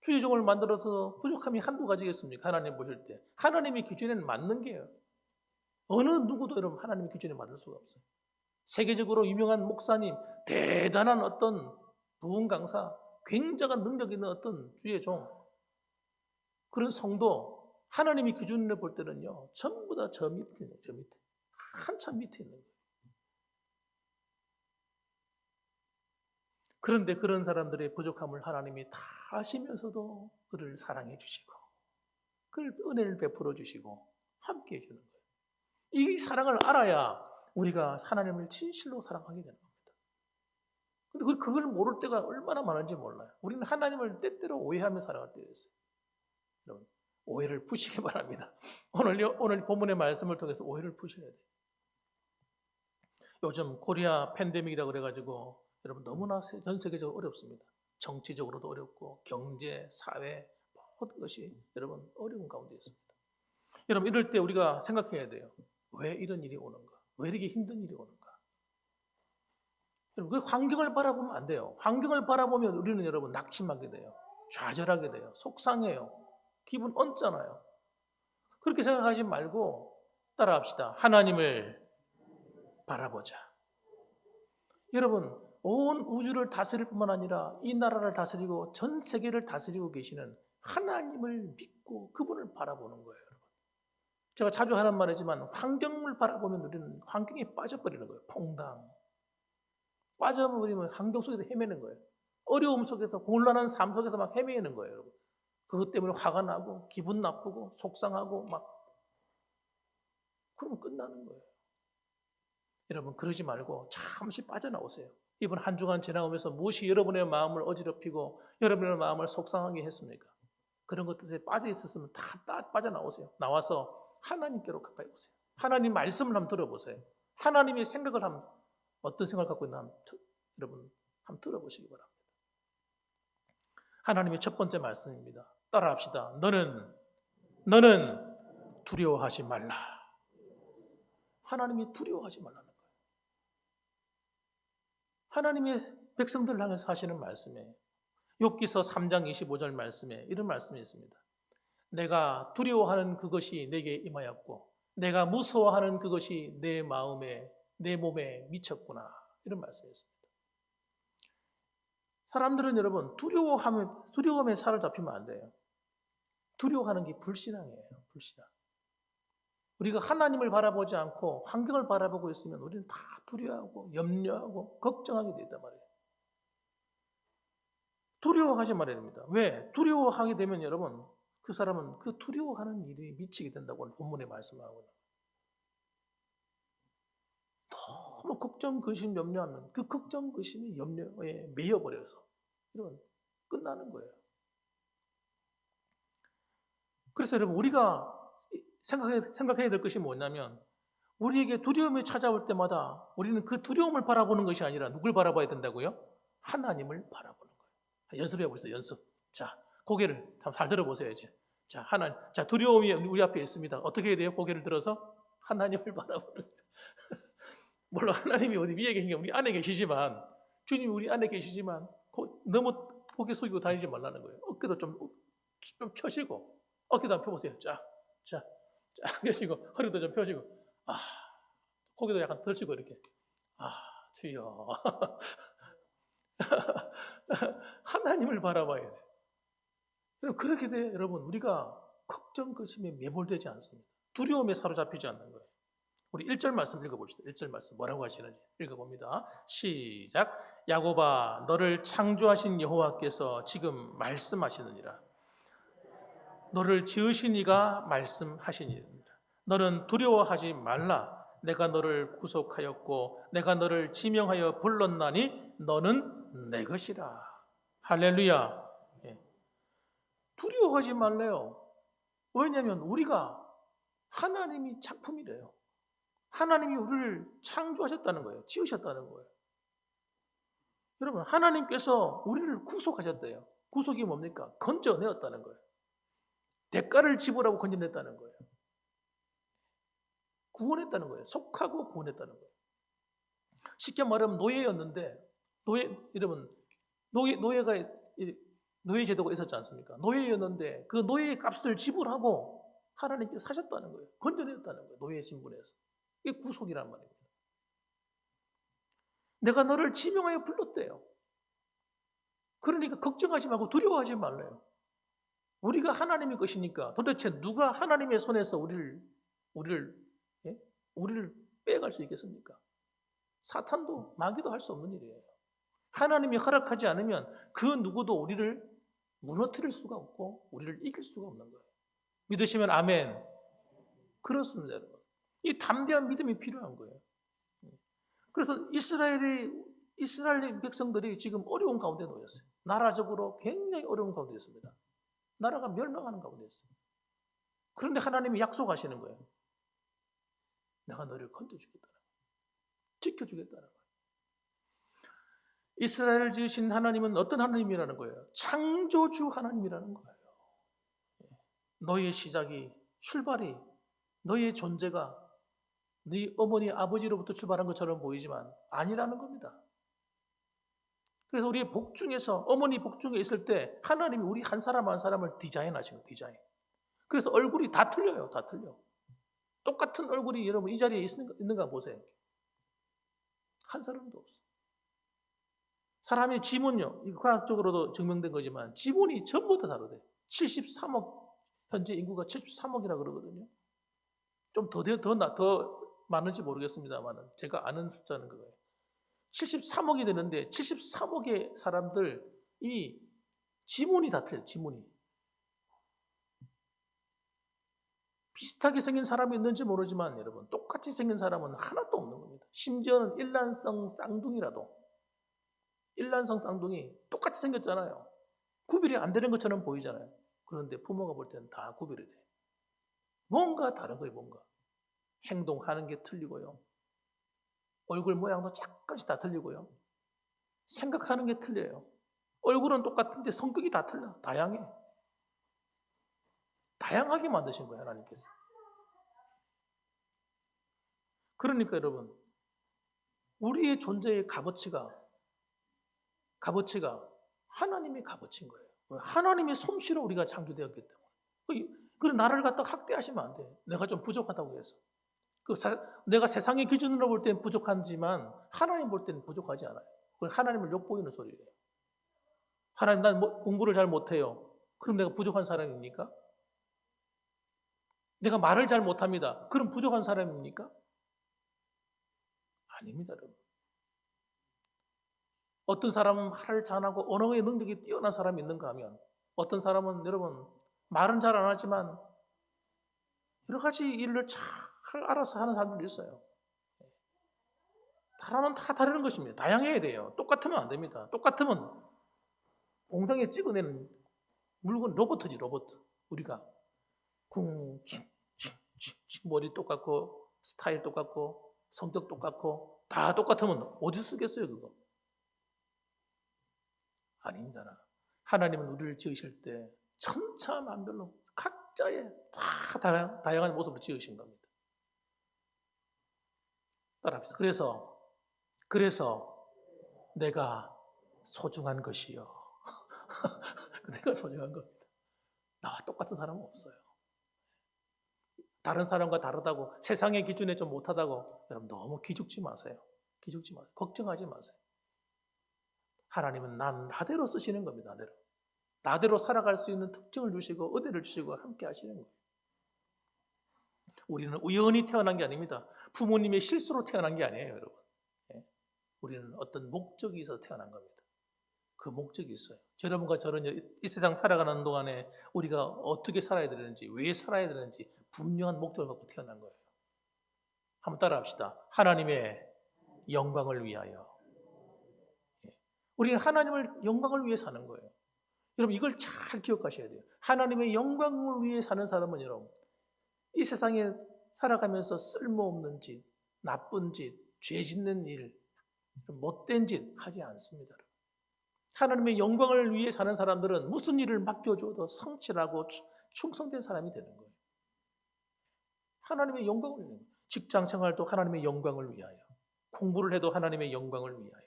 주의 종을 만들어서 부족함이 한두 가지겠습니까? 하나님 보실 때 하나님의 기준에는 맞는 게요. 어느 누구도 여러분 하나님의 기준에 맞을 수가 없어요. 세계적으로 유명한 목사님, 대단한 어떤 부흥 강사, 굉장한 능력 있는 어떤 주의 종, 그런 성도 하나님의 기준으로 볼 때는요 전부 다 저 밑에 있는 저 밑에 한참 밑에 있는 거예요. 그런데 그런 사람들의 부족함을 하나님이 다 아시면서도 그를 사랑해 주시고 그를 은혜를 베풀어 주시고 함께 해 주는 거예요. 이 사랑을 알아야 우리가 하나님을 진실로 사랑하게 되는 겁니다. 근데 그걸 모를 때가 얼마나 많은지 몰라요. 우리는 하나님을 때때로 오해하며 살아갈 때가 있어요. 여러분 오해를 푸시기 바랍니다. 오늘 본문의 말씀을 통해서 오해를 푸셔야 돼요. 요즘 코리아 팬데믹이라고 그래가지고 여러분 너무나 전 세계적으로 어렵습니다. 정치적으로도 어렵고 경제, 사회 모든 것이 여러분 어려운 가운데 있습니다. 여러분 이럴 때 우리가 생각해야 돼요. 왜 이런 일이 오는가? 왜 이렇게 힘든 일이 오는가? 여러분 그 환경을 바라보면 안 돼요. 환경을 바라보면 우리는 여러분 낙심하게 돼요. 좌절하게 돼요. 속상해요. 기분 얹잖아요. 그렇게 생각하지 말고 따라합시다. 하나님을 바라보자. 여러분 온 우주를 다스릴 뿐만 아니라 이 나라를 다스리고 전 세계를 다스리고 계시는 하나님을 믿고 그분을 바라보는 거예요. 여러분. 제가 자주 하는 말이지만 환경을 바라보면 우리는 환경에 빠져버리는 거예요. 퐁당. 빠져버리면 환경 속에서 헤매는 거예요. 어려움 속에서 곤란한 삶 속에서 막 헤매는 거예요. 여러분. 그것 때문에 화가 나고 기분 나쁘고 속상하고 막 그러면 끝나는 거예요. 여러분 그러지 말고 잠시 빠져나오세요. 이번 한 주간 지나오면서 무엇이 여러분의 마음을 어지럽히고 여러분의 마음을 속상하게 했습니까? 그런 것들에 빠져 있었으면 다 빠져나오세요. 나와서 하나님께로 가까이 오세요. 하나님 말씀을 한번 들어보세요. 하나님의 생각을 한번 어떤 생각을 갖고 있나 여러분 한번 들어보시기 바랍니다. 하나님의 첫 번째 말씀입니다. 따라합시다. 너는 두려워하지 말라. 하나님이 두려워하지 말라는 거예요. 하나님의 백성들을 향해서 하시는 말씀이에요. 욥기서 3장 25절 말씀에 이런 말씀이 있습니다. 내가 두려워하는 그것이 내게 임하였고 내가 무서워하는 그것이 내 몸에 미쳤구나. 이런 말씀이 있습니다. 사람들은 여러분 두려움에 사로잡히면 안 돼요. 두려워하는 게 불신앙이에요. 불신앙. 우리가 하나님을 바라보지 않고 환경을 바라보고 있으면 우리는 다 두려워하고 염려하고 걱정하게 된단 말이에요. 두려워하지 말아야 됩니다. 왜? 두려워하게 되면 여러분 그 사람은 그 두려워하는 일이 미치게 된다고 본문에 말씀하거든요. 너무 걱정, 근심, 염려하면 그 걱정, 근심이 염려에 매여버려서 이러면 끝나는 거예요. 그래서 여러분 우리가 생각해야 될 것이 뭐냐면 우리에게 두려움이 찾아올 때마다 우리는 그 두려움을 바라보는 것이 아니라 누굴 바라봐야 된다고요? 하나님을 바라보는 거예요. 연습해 보세요. 연습. 자, 고개를 잘 들어보세요. 이제. 자, 두려움이 우리 앞에 있습니다. 어떻게 해야 돼요? 고개를 들어서 하나님을 바라보는 거예요. 물론 하나님이 어디 위에 계신 게 우리 안에 계시지만 주님이 우리 안에 계시지만 너무 고개 숙이고 다니지 말라는 거예요. 어깨도 좀 펴시고 어깨도 한번 펴보세요. 쫙 펴시고 허리도 좀 펴시고 고개도 약간 들치고 이렇게 주여 하나님을 바라봐야 돼. 여러분 그렇게 돼 여러분 우리가 걱정 근심에 매몰되지 않습니다. 두려움에 사로잡히지 않는 거예요. 우리 1절 말씀 읽어봅시다. 1절 말씀 뭐라고 하시는지 읽어봅니다. 시작. 야곱아 너를 창조하신 여호와께서 지금 말씀하시느니라. 너를 지으신 이가 말씀하시니라. 너는 두려워하지 말라. 내가 너를 구속하였고 내가 너를 지명하여 불렀나니 너는 내 것이라. 할렐루야. 두려워하지 말래요. 왜냐하면 우리가 하나님이 작품이래요. 하나님이 우리를 창조하셨다는 거예요. 지으셨다는 거예요. 여러분 하나님께서 우리를 구속하셨대요. 구속이 뭡니까? 건져내었다는 거예요. 대가를 지불하고 건져냈다는 거예요. 구원했다는 거예요. 속하고 구원했다는 거예요. 쉽게 말하면 노예였는데 여러분 노예가 노예 제도가 있었지 않습니까? 노예였는데 그 노예의 값을 지불하고 하나님께서 사셨다는 거예요. 건져냈다는 거예요. 노예 신분에서. 이게 구속이란 말입니다. 내가 너를 지명하여 불렀대요. 그러니까 걱정하지 말고 두려워하지 말래요. 우리가 하나님의 것이니까 도대체 누가 하나님의 손에서 우리를 빼갈 수 있겠습니까? 사탄도 마귀도 할 수 없는 일이에요. 하나님이 허락하지 않으면 그 누구도 우리를 무너뜨릴 수가 없고 우리를 이길 수가 없는 거예요. 믿으시면 아멘. 그렇습니다, 여러분. 이 담대한 믿음이 필요한 거예요. 그래서 이스라엘 백성들이 지금 어려운 가운데 놓였어요. 나라적으로 굉장히 어려운 가운데 있습니다. 나라가 멸망하는 가운데 있어요. 그런데 하나님이 약속하시는 거예요. 내가 너를 건져주겠다는 거예요. 지켜주겠다는 거예요. 이스라엘을 지으신 하나님은 어떤 하나님이라는 거예요? 창조주 하나님이라는 거예요. 너의 시작이, 출발이, 너의 존재가 네 어머니, 아버지로부터 출발한 것처럼 보이지만 아니라는 겁니다. 그래서 우리의 복중에서 어머니 복중에 있을 때 하나님이 우리 한 사람 한 사람을 디자인하신 거예요. 디자인. 그래서 얼굴이 다 틀려요. 다 틀려. 똑같은 얼굴이 여러분 이 자리에 있는가 보세요. 한 사람도 없어. 사람의 지문요. 이거 과학적으로도 증명된 거지만 지문이 전부 다 다르대. 73억 현재 인구가 73억이라 그러거든요. 좀 더 많은지 모르겠습니다만 제가 아는 숫자는 그거예요. 73억이 되는데 73억의 사람들 이 지문이 다 틀려요. 지문이. 비슷하게 생긴 사람이 있는지 모르지만 여러분 똑같이 생긴 사람은 하나도 없는 겁니다. 심지어는 일란성 쌍둥이 똑같이 생겼잖아요. 구별이 안 되는 것처럼 보이잖아요. 그런데 부모가 볼 때는 다 구별이 돼. 뭔가 다른 거예요. 뭔가. 행동하는 게 틀리고요. 얼굴 모양도 약간씩 다 틀리고요. 생각하는 게 틀려요. 얼굴은 똑같은데 성격이 다 틀려. 다양해. 다양하게 만드신 거예요, 하나님께서. 그러니까 여러분, 우리의 존재의 값어치가 하나님의 값어치인 거예요. 하나님의 솜씨로 우리가 창조되었기 때문에. 그래 나를 갖다 학대하시면 안 돼. 내가 좀 부족하다고 해서. 내가 세상의 기준으로 볼 때는 부족하지만 하나님 볼 때는 부족하지 않아요. 하나님을 욕보이는 소리예요. 하나님, 난 공부를 잘 못해요. 그럼 내가 부족한 사람입니까? 내가 말을 잘 못합니다. 그럼 부족한 사람입니까? 아닙니다, 여러분. 어떤 사람은 말을 잘하고 언어의 능력이 뛰어난 사람이 있는가 하면 어떤 사람은 여러분 말은 잘 안 하지만 여러 가지 일을 잘 알아서 하는 사람들이 있어요. 사람은 다 다른 것입니다. 다양해야 돼요. 똑같으면 안 됩니다. 똑같으면 공장에 찍어내는 물건 로봇이지, 로봇. 우리가 머리 똑같고 스타일 똑같고 성격 똑같고 다 똑같으면 어디 쓰겠어요, 그거? 아닙니다. 하나님은 우리를 지으실 때 천차만별로 각자의 다 다양한 모습으로 지으신 겁니다. 따라합시다. 그래서 내가 소중한 것이요. 내가 소중한 겁니다. 나와 똑같은 사람은 없어요. 다른 사람과 다르다고 세상의 기준에 좀 못하다고 여러분 너무 기죽지 마세요. 기죽지 마세요. 걱정하지 마세요. 하나님은 나대로 쓰시는 겁니다. 나대로 살아갈 수 있는 특징을 주시고 은혜를 주시고 함께 하시는 거예요. 우리는 우연히 태어난 게 아닙니다. 부모님의 실수로 태어난 게 아니에요, 여러분. 우리는 어떤 목적이 있어서 태어난 겁니다. 그 목적이 있어요. 여러분과 저는 이 세상 살아가는 동안에 우리가 어떻게 살아야 되는지, 왜 살아야 되는지 분명한 목적을 갖고 태어난 거예요. 한번 따라합시다. 하나님의 영광을 위하여. 우리는 하나님의 영광을 위해 사는 거예요. 여러분 이걸 잘 기억하셔야 돼요. 하나님의 영광을 위해 사는 사람은 여러분 이 세상에 살아가면서 쓸모없는 짓, 나쁜 짓, 죄 짓는 일, 못된 짓 하지 않습니다. 하나님의 영광을 위해 사는 사람들은 무슨 일을 맡겨줘도 성실하고 충성된 사람이 되는 거예요. 하나님의 영광을 위하여. 직장 생활도 하나님의 영광을 위하여. 공부를 해도 하나님의 영광을 위하여.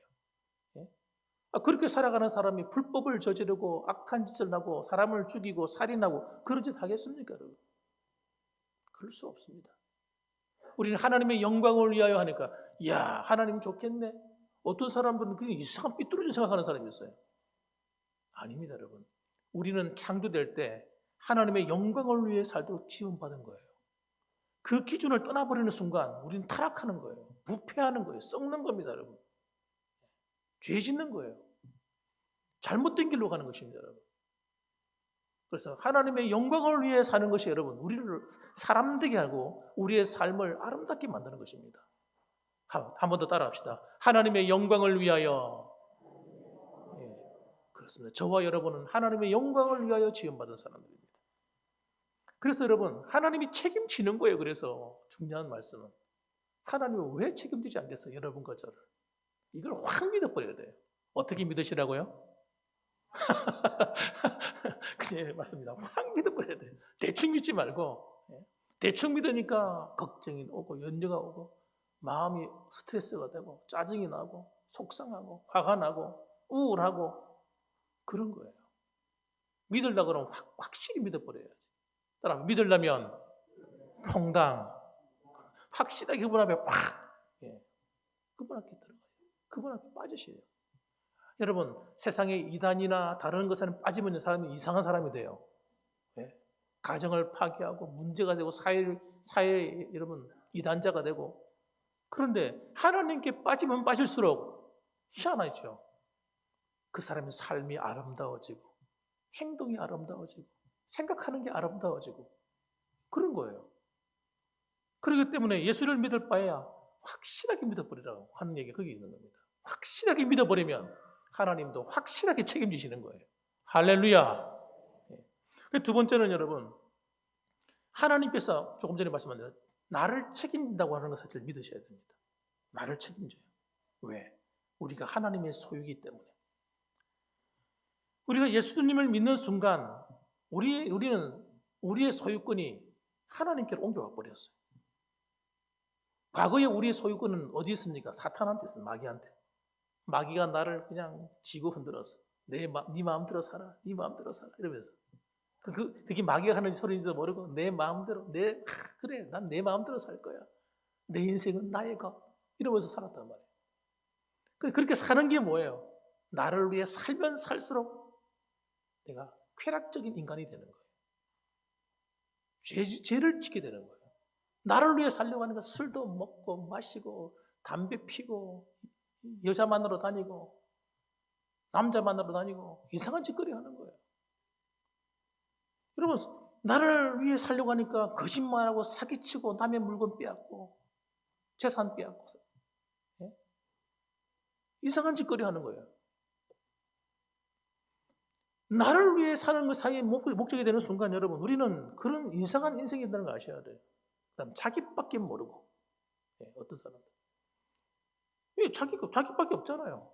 그렇게 살아가는 사람이 불법을 저지르고 악한 짓을 하고 사람을 죽이고 살인하고 그런 짓 하겠습니까, 여러분? 그럴 수 없습니다. 우리는 하나님의 영광을 위하여 하니까 야, 하나님 좋겠네. 어떤 사람들은 그냥 이상한 삐뚤어진 생각하는 사람이 있어요. 아닙니다, 여러분. 우리는 창조될 때 하나님의 영광을 위해 살도록 지원받은 거예요. 그 기준을 떠나버리는 순간 우리는 타락하는 거예요. 부패하는 거예요. 썩는 겁니다, 여러분. 죄 짓는 거예요. 잘못된 길로 가는 것입니다, 여러분. 그래서 하나님의 영광을 위해 사는 것이 여러분 우리를 사람 되게 하고 우리의 삶을 아름답게 만드는 것입니다. 한 번 더 따라합시다. 하나님의 영광을 위하여. 그렇습니다. 저와 여러분은 하나님의 영광을 위하여 지원받은 사람들입니다. 그래서 여러분 하나님이 책임지는 거예요. 그래서 중요한 말씀은 하나님은 왜 책임지지 않겠어요? 여러분과 저를. 이걸 확 믿어버려야 돼요. 어떻게 믿으시라고요? 네, 맞습니다. 확 믿어버려야 돼요. 대충 믿지 말고 대충 믿으니까 걱정이 오고 염려가 오고 마음이 스트레스가 되고 짜증이 나고 속상하고 화가 나고 우울하고 그런 거예요. 믿으려고 그러면 확실히 믿어버려야지. 따라 믿으려면 퐁당 확실하게 그분 앞에 그분 앞에 들어가요. 그분 앞에 빠지셔요. 여러분 세상의 이단이나 다른 것에는 빠지면 사람이 이상한 사람이 돼요. 가정을 파괴하고 문제가 되고 사회 여러분 이단자가 되고 그런데 하나님께 빠지면 빠질수록 희한하죠. 그 사람의 삶이 아름다워지고 행동이 아름다워지고 생각하는 게 아름다워지고 그런 거예요. 그렇기 때문에 예수를 믿을 바에야 확실하게 믿어버리라고 하는 얘기가 거기 있는 겁니다. 확실하게 믿어버리면 하나님도 확실하게 책임지시는 거예요. 할렐루야. 두 번째는 여러분 하나님께서 조금 전에 말씀한 대로 나를 책임진다고 하는 것을 믿으셔야 됩니다. 나를 책임져요. 왜? 우리가 하나님의 소유이기 때문에. 우리가 예수님을 믿는 순간 우리는 우리의 소유권이 하나님께로 옮겨가 버렸어요. 과거에 우리의 소유권은 어디 있습니까? 사탄한테 있어요. 마귀한테. 마귀가 나를 그냥 쥐고 흔들었어. 네 마음대로 살아. 네 마음대로 살아. 이러면서. 그게 마귀가 하는 소리인지도 모르고 내 마음대로 그래 난 내 마음대로 살 거야. 내 인생은 나의 것. 이러면서 살았단 말이에요. 그렇게 사는 게 뭐예요? 나를 위해 살면 살수록 내가 쾌락적인 인간이 되는 거예요. 죄를 짓게 되는 거예요. 나를 위해 살려고 하는 건 술도 먹고 마시고 담배 피고 여자 만나러 다니고 남자 만나러 다니고 이상한 짓거리 하는 거예요. 여러분, 나를 위해 살려고 하니까 거짓말하고 사기치고 남의 물건 빼앗고 재산 빼앗고 이상한 짓거리 하는 거예요. 나를 위해 사는 것 사이에 목적이 되는 순간 여러분 우리는 그런 이상한 인생이 있다는 걸 아셔야 돼요. 그다음 자기밖에 모르고 어떤 사람들 자기밖에 없잖아요.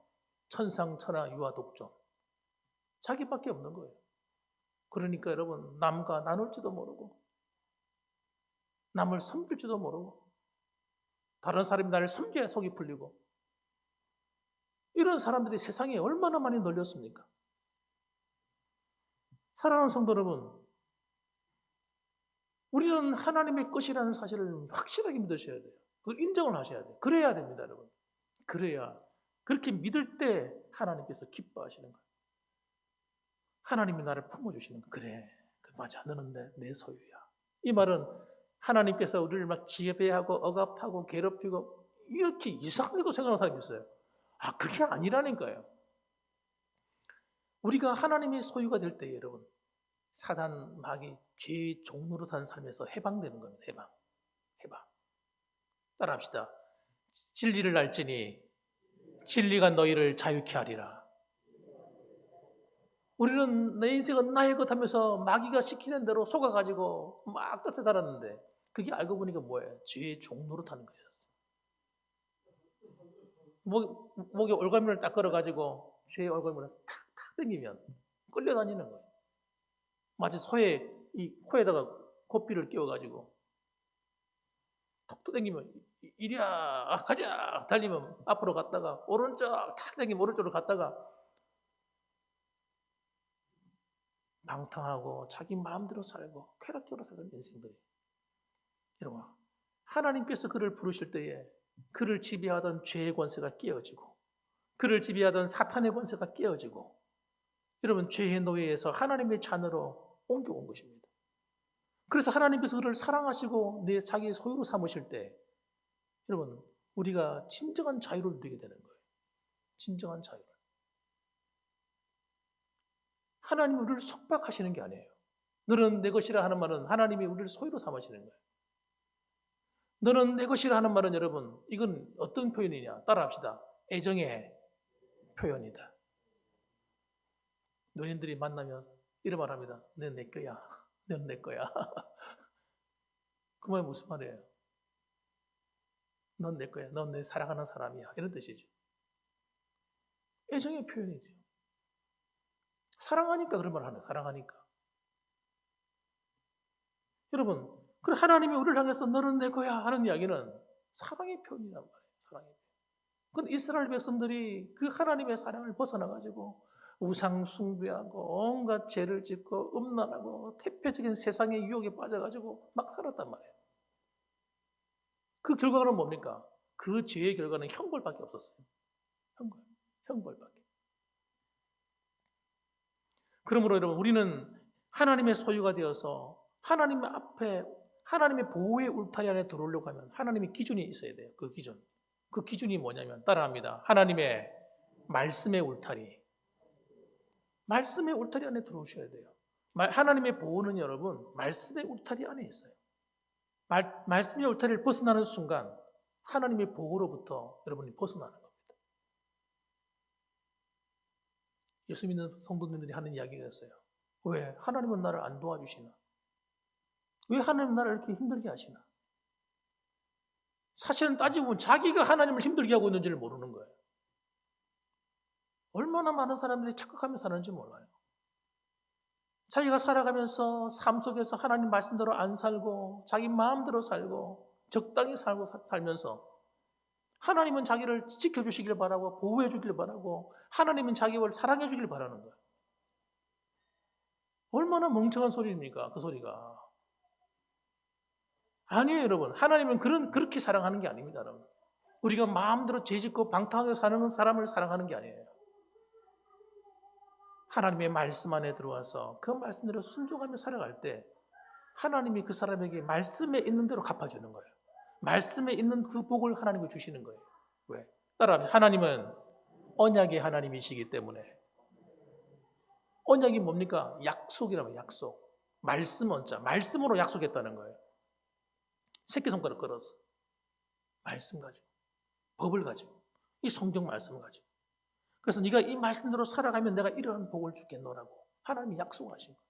천상천하 유아독존 자기밖에 없는 거예요. 그러니까 여러분 남과 나눌지도 모르고 남을 섬길지도 모르고 다른 사람이 나를 섬겨야 속이 풀리고 이런 사람들이 세상에 얼마나 많이 널렸습니까? 사랑하는 성도 여러분, 우리는 하나님의 것이라는 사실을 확실하게 믿으셔야 돼요. 그걸 인정을 하셔야 돼요. 그래야 됩니다, 여러분. 그래야 그렇게 믿을 때 하나님께서 기뻐하시는 거예요. 하나님이 나를 품어주시는 거예요. 그래, 맞아, 너는 내 소유야. 이 말은 하나님께서 우리를 막 지배하고 억압하고 괴롭히고 이렇게 이상하게도 생각하는 사람이 있어요. 그게 아니라니까요. 우리가 하나님의 소유가 될 때 여러분 사단 마귀 죄의 종노릇한 삶에서 해방되는 겁니다. 해방. 따라합시다. 진리를 알지니 진리가 너희를 자유케 하리라. 우리는 내 인생은 나의 것 하면서 마귀가 시키는 대로 속아가지고 막 끝에 달았는데 그게 알고 보니까 뭐예요? 죄의 종노릇하는 거예요. 목에 올가미를 딱 걸어가지고 죄의 올가미를 탁탁 당기면 끌려다니는 거예요. 마치 소의 이 코에다가 고삐를 끼워가지고 톡톡 당기면 이리야 가자 달리면 앞으로 갔다가 오른쪽 탁 당기면 오른쪽으로 갔다가 방탕하고 자기 마음대로 살고 쾌락적으로 사는 인생들이 여러분 하나님께서 그를 부르실 때에 그를 지배하던 죄의 권세가 깨어지고 그를 지배하던 사탄의 권세가 깨어지고 여러분 죄의 노예에서 하나님의 자녀로 옮겨온 것입니다. 그래서 하나님께서 그를 사랑하시고 내 자기의 소유로 삼으실 때 여러분 우리가 진정한 자유를 누리게 되는 거예요. 진정한 자유를. 하나님이 우리를 속박하시는 게 아니에요. 너는 내 것이라 하는 말은 하나님이 우리를 소유로 삼으시는 거예요. 너는 내 것이라 하는 말은 여러분 이건 어떤 표현이냐? 따라합시다. 애정의 표현이다. 노인들이 만나면 이런 말 합니다. 넌 내 거야. 넌 내 거야. 그 말이 무슨 말이에요? 넌 내 거야. 넌 내 사랑하는 사람이야. 이런 뜻이죠. 애정의 표현이죠. 사랑하니까 그런 말 하네. 사랑하니까. 여러분, 그 하나님이 우리를 향해서 너는 내 거야 하는 이야기는 사랑의 표현이란 말이에요. 사랑의 표현. 그건 이스라엘 백성들이 그 하나님의 사랑을 벗어나가지고 우상 숭배하고 온갖 죄를 짓고 음란하고 태폐적인 세상의 유혹에 빠져가지고 막 살았단 말이에요. 그 결과는 뭡니까? 그 죄의 결과는 형벌밖에 없었어요. 형벌밖에. 그러므로 여러분 우리는 하나님의 소유가 되어서 하나님 앞에 하나님의 보호의 울타리 안에 들어오려고 하면 하나님의 기준이 있어야 돼요. 그 기준. 그 기준이 뭐냐면 따라합니다. 하나님의 말씀의 울타리. 말씀의 울타리 안에 들어오셔야 돼요. 하나님의 보호는 여러분 말씀의 울타리 안에 있어요. 말씀의 울타리를 벗어나는 순간 하나님의 보호로부터 여러분이 벗어나는 겁니다. 예수 믿는 성도님들이 하는 이야기가 있어요. 왜? 하나님은 나를 안 도와주시나? 왜 하나님은 나를 이렇게 힘들게 하시나? 사실은 따지고 보면 자기가 하나님을 힘들게 하고 있는지를 모르는 거예요. 얼마나 많은 사람들이 착각하며 사는지 몰라요. 자기가 살아가면서 삶 속에서 하나님 말씀대로 안 살고 자기 마음대로 살고 적당히 살면서 하나님은 자기를 지켜주시길 바라고 보호해 주길 바라고 하나님은 자기를 사랑해 주길 바라는 거예요. 얼마나 멍청한 소리입니까? 그 소리가. 아니에요, 여러분. 하나님은 그렇게 사랑하는 게 아닙니다, 여러분. 우리가 마음대로 죄짓고 방탕하게 사는 사람을 사랑하는 게 아니에요. 하나님의 말씀 안에 들어와서 그 말씀대로 순종하며 살아갈 때 하나님이 그 사람에게 말씀에 있는 대로 갚아주는 거예요. 말씀에 있는 그 복을 하나님이 주시는 거예요. 왜? 따라합니다. 하나님은 언약의 하나님이시기 때문에. 언약이 뭡니까? 약속이라면 약속. 말씀 언자. 말씀으로 약속했다는 거예요. 새끼손가락 걸어서. 말씀 가지고. 법을 가지고. 이 성경 말씀을 가지고. 그래서 네가 이 말씀대로 살아가면 내가 이러한 복을 주겠노라고 하나님이 약속하신 거예요.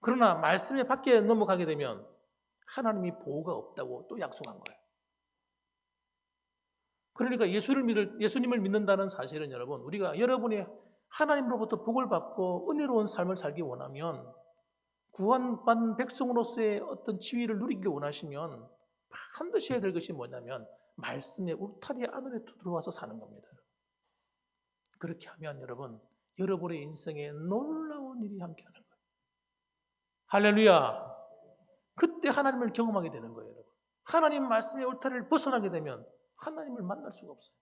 그러나 말씀의 밖에 넘어가게 되면 하나님이 보호가 없다고 또 약속한 거예요. 그러니까 예수님을 믿는다는 사실은 여러분, 우리가 여러분이 하나님으로부터 복을 받고 은혜로운 삶을 살기 원하면 구원받은 백성으로서의 어떤 지위를 누리기를 원하시면 반드시 해야 될 것이 뭐냐면 말씀의 울타리 안으로 들어와서 사는 겁니다. 그렇게 하면 여러분, 여러분의 인생에 놀라운 일이 함께하는 거예요. 할렐루야. 그때 하나님을 경험하게 되는 거예요, 여러분. 하나님 말씀의 울타리를 벗어나게 되면 하나님을 만날 수가 없어요.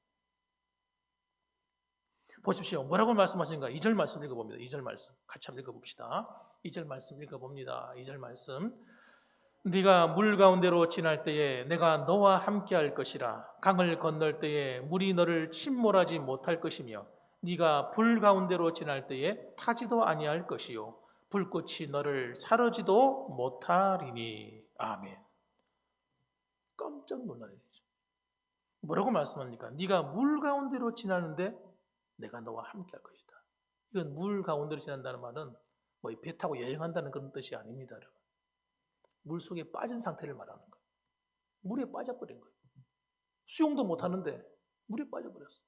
보십시오. 뭐라고 말씀하시는가? 2절 말씀 읽어봅니다. 2절 말씀. 같이 한번 읽어봅시다. 2절 말씀 읽어봅니다. 2절 말씀. 네가 물 가운데로 지날 때에 내가 너와 함께할 것이라. 강을 건널 때에 물이 너를 침몰하지 못할 것이며 네가 불 가운데로 지날 때에 타지도 아니할 것이요 불꽃이 너를 사르지도 못하리니. 아멘. 깜짝 놀라는 일이죠. 뭐라고 말씀합니까? 네가 물 가운데로 지나는데 내가 너와 함께 할 것이다. 이건 물 가운데로 지난다는 말은 뭐 배 타고 여행한다는 그런 뜻이 아닙니다, 여러분. 물 속에 빠진 상태를 말하는 거예요. 물에 빠져버린 거예요. 수영도 못 하는데 물에 빠져버렸어.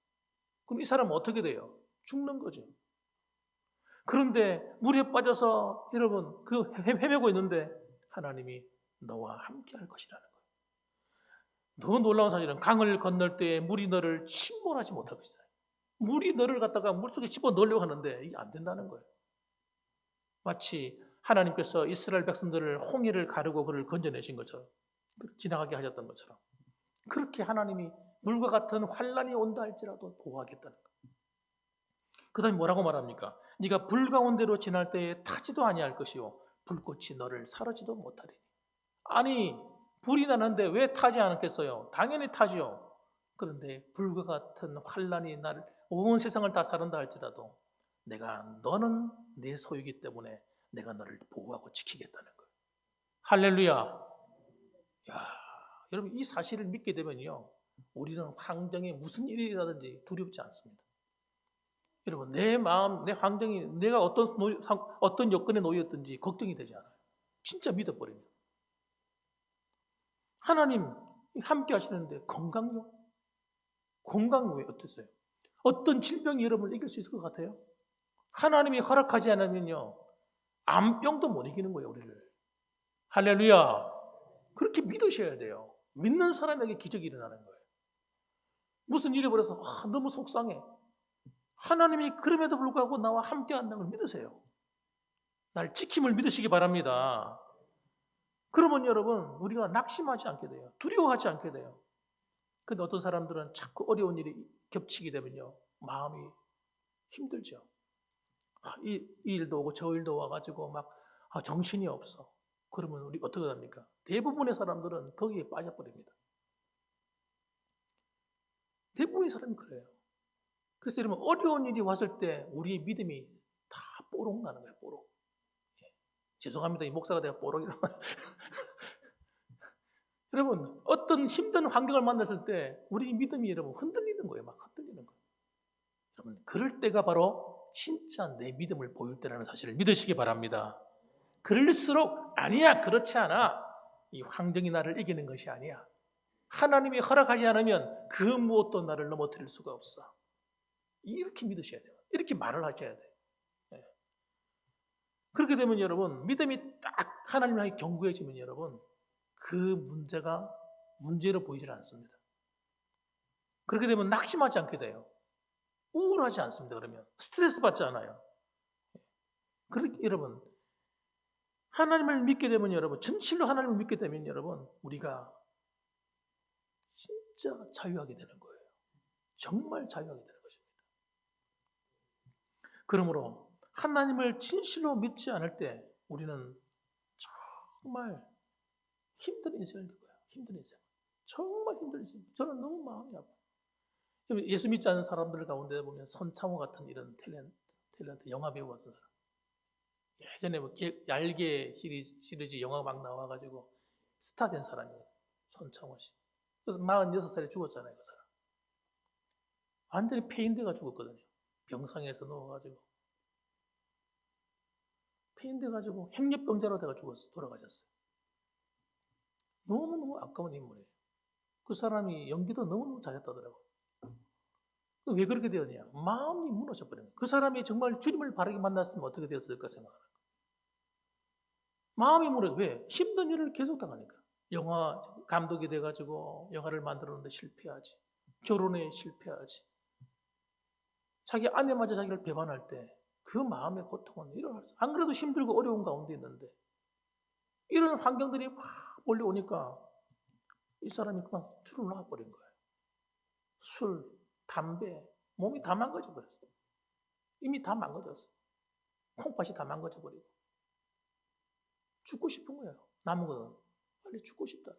그럼 이 사람은 어떻게 돼요? 죽는 거죠. 그런데 물에 빠져서 여러분 그 헤매고 있는데 하나님이 너와 함께 할 것이라는 거예요. 더 놀라운 사실은 강을 건널 때 물이 너를 침몰하지 못할 것이다. 물이 너를 갖다가 물속에 집어 넣으려고 하는데 이게 안 된다는 거예요. 마치 하나님께서 이스라엘 백성들을 홍해를 가르고 그를 건져내신 것처럼 지나가게 하셨던 것처럼 그렇게 하나님이 물과 같은 환란이 온다 할지라도 보호하겠다는 거예요. 그 다음에 뭐라고 말합니까? 네가 불 가운데로 지날 때에 타지도 아니할 것이요 불꽃이 너를 사르지도 못하리니. 아니 불이 나는데 왜 타지 않겠어요? 당연히 타지요. 그런데 불과 같은 환란이 나를 온 세상을 다 사른다 할지라도 너는 내 소유이기 때문에 내가 너를 보호하고 지키겠다는 거예요. 할렐루야. 야, 여러분 이 사실을 믿게 되면요 우리는 환경에 무슨 일이라든지 두렵지 않습니다. 여러분 내 마음, 내 환경이 내가 어떤 여건에 놓였든지 걱정이 되지 않아요. 진짜 믿어버립니다. 하나님 함께 하시는데 건강요? 건강 왜 어땠어요? 어떤 질병이 여러분을 이길 수 있을 것 같아요? 하나님이 허락하지 않으면요 암병도 못 이기는 거예요, 우리를. 할렐루야. 그렇게 믿으셔야 돼요. 믿는 사람에게 기적이 일어나는 거예요. 무슨 일이 벌어서 너무 속상해. 하나님이 그럼에도 불구하고 나와 함께 한다는 걸 믿으세요. 날 지킴을 믿으시기 바랍니다. 그러면 여러분 우리가 낙심하지 않게 돼요. 두려워하지 않게 돼요. 근데 어떤 사람들은 자꾸 어려운 일이 겹치게 되면요 마음이 힘들죠. 이 일도 오고 저 일도 와가지고 막 정신이 없어. 그러면 우리 어떻게 합니까? 대부분의 사람들은 거기에 빠져버립니다. 대부분의 사람이 그래요. 그래서 여러분 어려운 일이 왔을 때 우리의 믿음이 다 뽀록 나는 거예요. 뽀록. 죄송합니다. 이 목사가 내가 뽀록이라고. 여러분 어떤 힘든 환경을 만났을 때 우리 믿음이 여러분 흔들리는 거예요. 막 흔들리는 거예요. 여러분 그럴 때가 바로 진짜 내 믿음을 보일 때라는 사실을 믿으시기 바랍니다. 그럴수록 아니야 그렇지 않아. 이 환경이 나를 이기는 것이 아니야. 하나님이 허락하지 않으면 그 무엇도 나를 넘어뜨릴 수가 없어. 이렇게 믿으셔야 돼요. 이렇게 말을 하셔야 돼요. 그렇게 되면 여러분, 믿음이 딱 하나님을 향해 견고해지면 여러분, 그 문제가 문제로 보이질 않습니다. 그렇게 되면 낙심하지 않게 돼요. 우울하지 않습니다. 그러면 스트레스 받지 않아요. 그렇게 여러분, 하나님을 믿게 되면 여러분, 진실로 하나님을 믿게 되면 여러분, 우리가 진짜 자유하게 되는 거예요. 정말 자유하게 되는 것입니다. 그러므로 하나님을 진실로 믿지 않을 때 우리는 정말 힘든 인생을 겪어요. 힘든 인생. 정말 힘든 인생. 저는 너무 마음이 아파요. 예수 믿지 않는 사람들 가운데 보면 손창호 같은 이런 탤런트 영화 배우 같은 사람. 예전에 뭐 얄개 시리즈 영화 막 나와가지고 스타 된 사람이에요. 손창호 씨. 그래서 46살에 죽었잖아요, 그 사람. 완전히 폐인돼가 죽었거든요. 병상에서 누워가지고. 폐인돼가지고 행렬병자로 돼가 죽었어요. 돌아가셨어요. 너무너무 아까운 인물이에요. 그 사람이 연기도 너무너무 잘했다더라고요. 왜 그렇게 되었냐? 마음이 무너져버린 거예요. 그 사람이 정말 주님을 바르게 만났으면 어떻게 되었을까 생각하는 거예요. 마음이 무너져. 왜? 힘든 일을 계속 당하니까. 영화 감독이 돼가지고 영화를 만들었는데 실패하지. 결혼에 실패하지. 자기 아내마저 자기를 배반할 때 그 마음의 고통은 일어날 수. 안 그래도 힘들고 어려운 가운데 있는데 이런 환경들이 막 몰려오니까 이 사람이 그만 술을 놔버린 거예요. 술, 담배, 몸이 다 망가져 버렸어. 이미 다 망가졌어. 콩팥이 다 망가져 버리고 죽고 싶은 거예요. 남은 거는 빨리 죽고 싶다.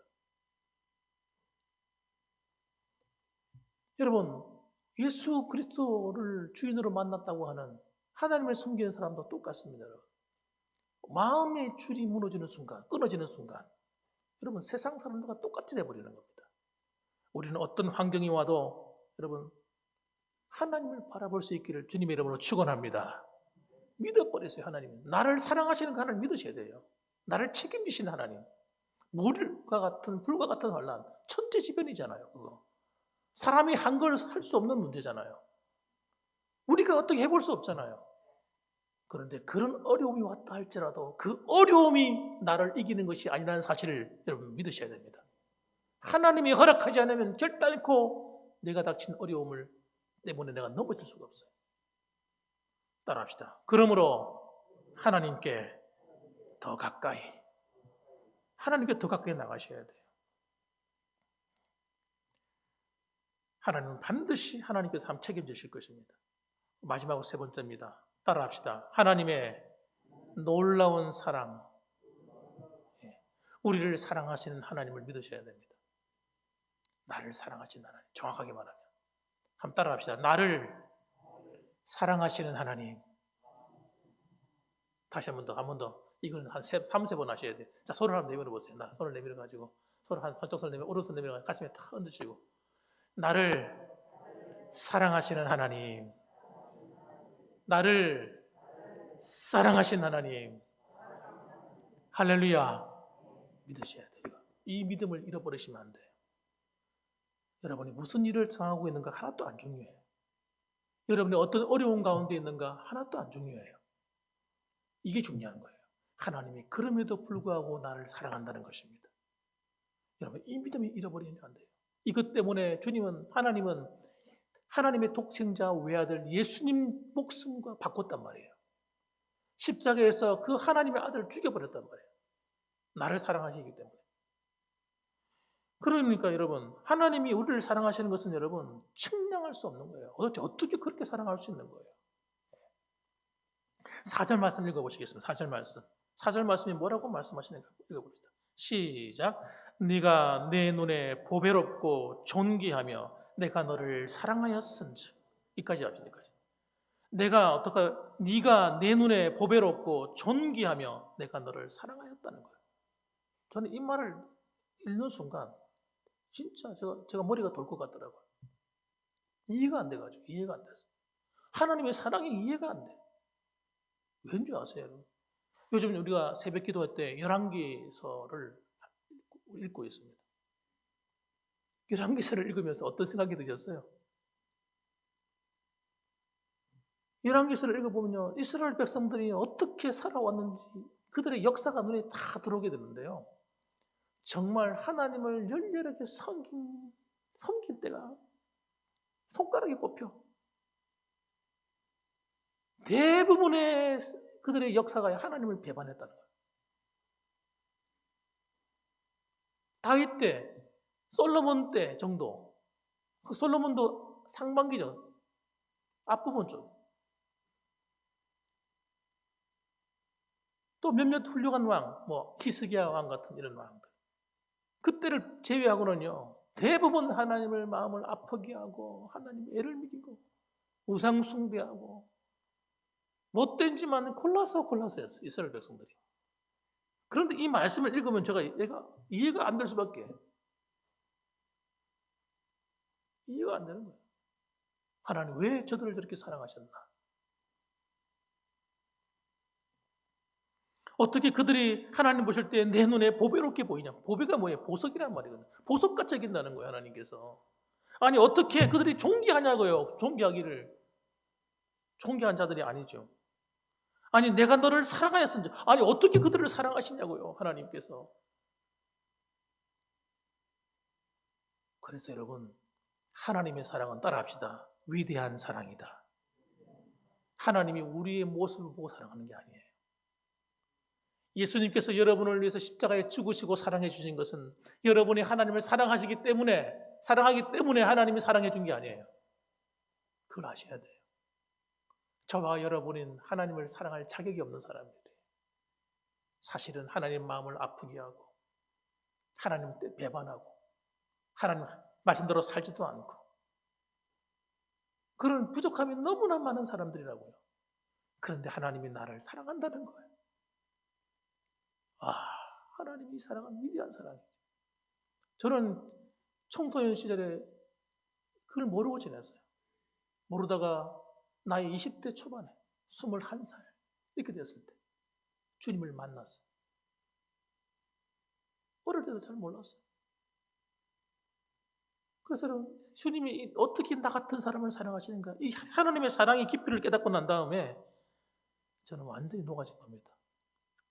여러분, 예수 그리스도를 주인으로 만났다고 하는 하나님을 섬기는 사람도 똑같습니다. 여러분. 마음의 줄이 무너지는 순간, 끊어지는 순간, 여러분 세상 사람들과 똑같이 돼버리는 겁니다. 우리는 어떤 환경이 와도 여러분 하나님을 바라볼 수 있기를 주님의 이름으로 축원합니다. 믿어버리세요. 하나님. 나를 사랑하시는 하나님 믿으셔야 돼요. 나를 책임지시는 하나님. 물과 같은 불과 같은 환난, 천재지변이잖아요. 그거. 사람이 한 걸 할 수 없는 문제잖아요. 우리가 어떻게 해볼 수 없잖아요. 그런데 그런 어려움이 왔다 할지라도 그 어려움이 나를 이기는 것이 아니라는 사실을 여러분 믿으셔야 됩니다. 하나님이 허락하지 않으면 결단코 내가 닥친 어려움을 때문에 내가 넘어질 수가 없어요. 따라합시다. 그러므로 하나님께 더 가까이, 하나님께 더 가까이 나가셔야 돼요. 하나님은 반드시 하나님께서 함 책임지실 것입니다. 마지막으로 세 번째입니다. 따라합시다. 하나님의 놀라운 사랑. 우리를 사랑하시는 하나님을 믿으셔야 됩니다. 나를 사랑하시는 하나님. 정확하게 말하면. 한번 따라합시다. 나를 사랑하시는 하나님. 다시 한 번 더. 이건 한 3-4번 하셔야 돼요. 자, 손을 한번 내밀어 보세요. 손을 내밀어가지고, 손을 한쪽 손을 내밀어, 오른손 내밀어가지고, 가슴에 탁 얹으시고. 나를 사랑하시는 하나님. 나를 사랑하신 하나님. 할렐루야. 믿으셔야 돼요. 이 믿음을 잃어버리시면 안 돼요. 여러분이 무슨 일을 당하고 있는가 하나도 안 중요해요. 여러분이 어떤 어려운 가운데 있는가 하나도 안 중요해요. 이게 중요한 거예요. 하나님이 그럼에도 불구하고 나를 사랑한다는 것입니다. 여러분 이 믿음이 잃어버리면 안 돼요. 이것 때문에 하나님은 하나님의 독생자 외아들 예수님 목숨과 바꿨단 말이에요. 십자가에서 그 하나님의 아들을 죽여버렸단 말이에요. 나를 사랑하시기 때문에. 그러니까 여러분 하나님이 우리를 사랑하시는 것은 여러분 측량할 수 없는 거예요. 도대체 어떻게 그렇게 사랑할 수 있는 거예요? 4절 말씀 읽어보시겠습니다. 4절 말씀. 4절 말씀이 뭐라고 말씀하시는가 읽어봅시다. 시작. 네가 내 눈에 보배롭고 존귀하며 내가 너를 사랑하였은즉. 이까지 합시다. 이까지. 네가 내 눈에 보배롭고 존귀하며 내가 너를 사랑하였다는 거예요. 저는 이 말을 읽는 순간 진짜 제가 머리가 돌 것 같더라고요. 이해가 안 돼가지고 이해가 안 됐어요. 하나님의 사랑이 이해가 안 돼. 왠지 아세요? 여러분? 요즘 우리가 새벽 기도할 때 열왕기서를 읽고 있습니다. 열왕기서를 읽으면서 어떤 생각이 드셨어요? 열왕기서를 읽어보면요, 이스라엘 백성들이 어떻게 살아왔는지 그들의 역사가 눈에 다 들어오게 되는데요. 정말 하나님을 열렬하게 섬긴 때가 손가락에 꼽혀. 대부분의 그들의 역사가 하나님을 배반했다는 거예요. 다윗 때, 솔로몬 때 정도. 그 솔로몬도 상반기죠. 앞부분 쪽. 또 몇몇 훌륭한 왕, 뭐 히스기야 왕 같은 이런 왕들. 그때를 제외하고는요, 대부분 하나님을 마음을 아프게 하고 하나님 애를 믿이고 우상 숭배하고 못된 짓만 골라서였어요, 이스라엘 백성들이. 그런데 이 말씀을 읽으면 얘가 이해가 안 될 수밖에. 이해가 안 되는 거예요. 하나님 왜 저들을 저렇게 사랑하셨나? 어떻게 그들이 하나님 보실 때 내 눈에 보배롭게 보이냐? 보배가 뭐예요? 보석이란 말이거든요. 보석같이 여긴다는 거예요, 하나님께서. 아니 어떻게 그들이 존귀하냐고요? 존귀한 자들이 아니죠. 아니 내가 너를 사랑하였은지, 아니 어떻게 그들을 사랑하시냐고요, 하나님께서. 그래서 여러분, 하나님의 사랑은 따라합시다. 위대한 사랑이다. 하나님이 우리의 모습을 보고 사랑하는 게 아니에요. 예수님께서 여러분을 위해서 십자가에 죽으시고 사랑해 주신 것은 여러분이 하나님을 사랑하기 때문에 하나님이 사랑해 준 게 아니에요. 그걸 아셔야 돼요. 저와 여러분은 하나님을 사랑할 자격이 없는 사람들이에요. 사실은 하나님 마음을 아프게 하고 하나님 때 배반하고 하나님 말씀대로 살지도 않고 그런 부족함이 너무나 많은 사람들이라고요. 그런데 하나님이 나를 사랑한다는 거예요. 하나님이 사랑은 위대한 사랑이죠. 저는 청소년 시절에 그걸 모르고 지냈어요. 모르다가 나이 20대 초반에 21살 이렇게 됐을 때 주님을 만났어요. 어릴 때도 잘 몰랐어요. 그래서 주님이 어떻게 나 같은 사람을 사랑하시는가, 이 하나님의 사랑의 깊이를 깨닫고 난 다음에 저는 완전히 녹아진 겁니다.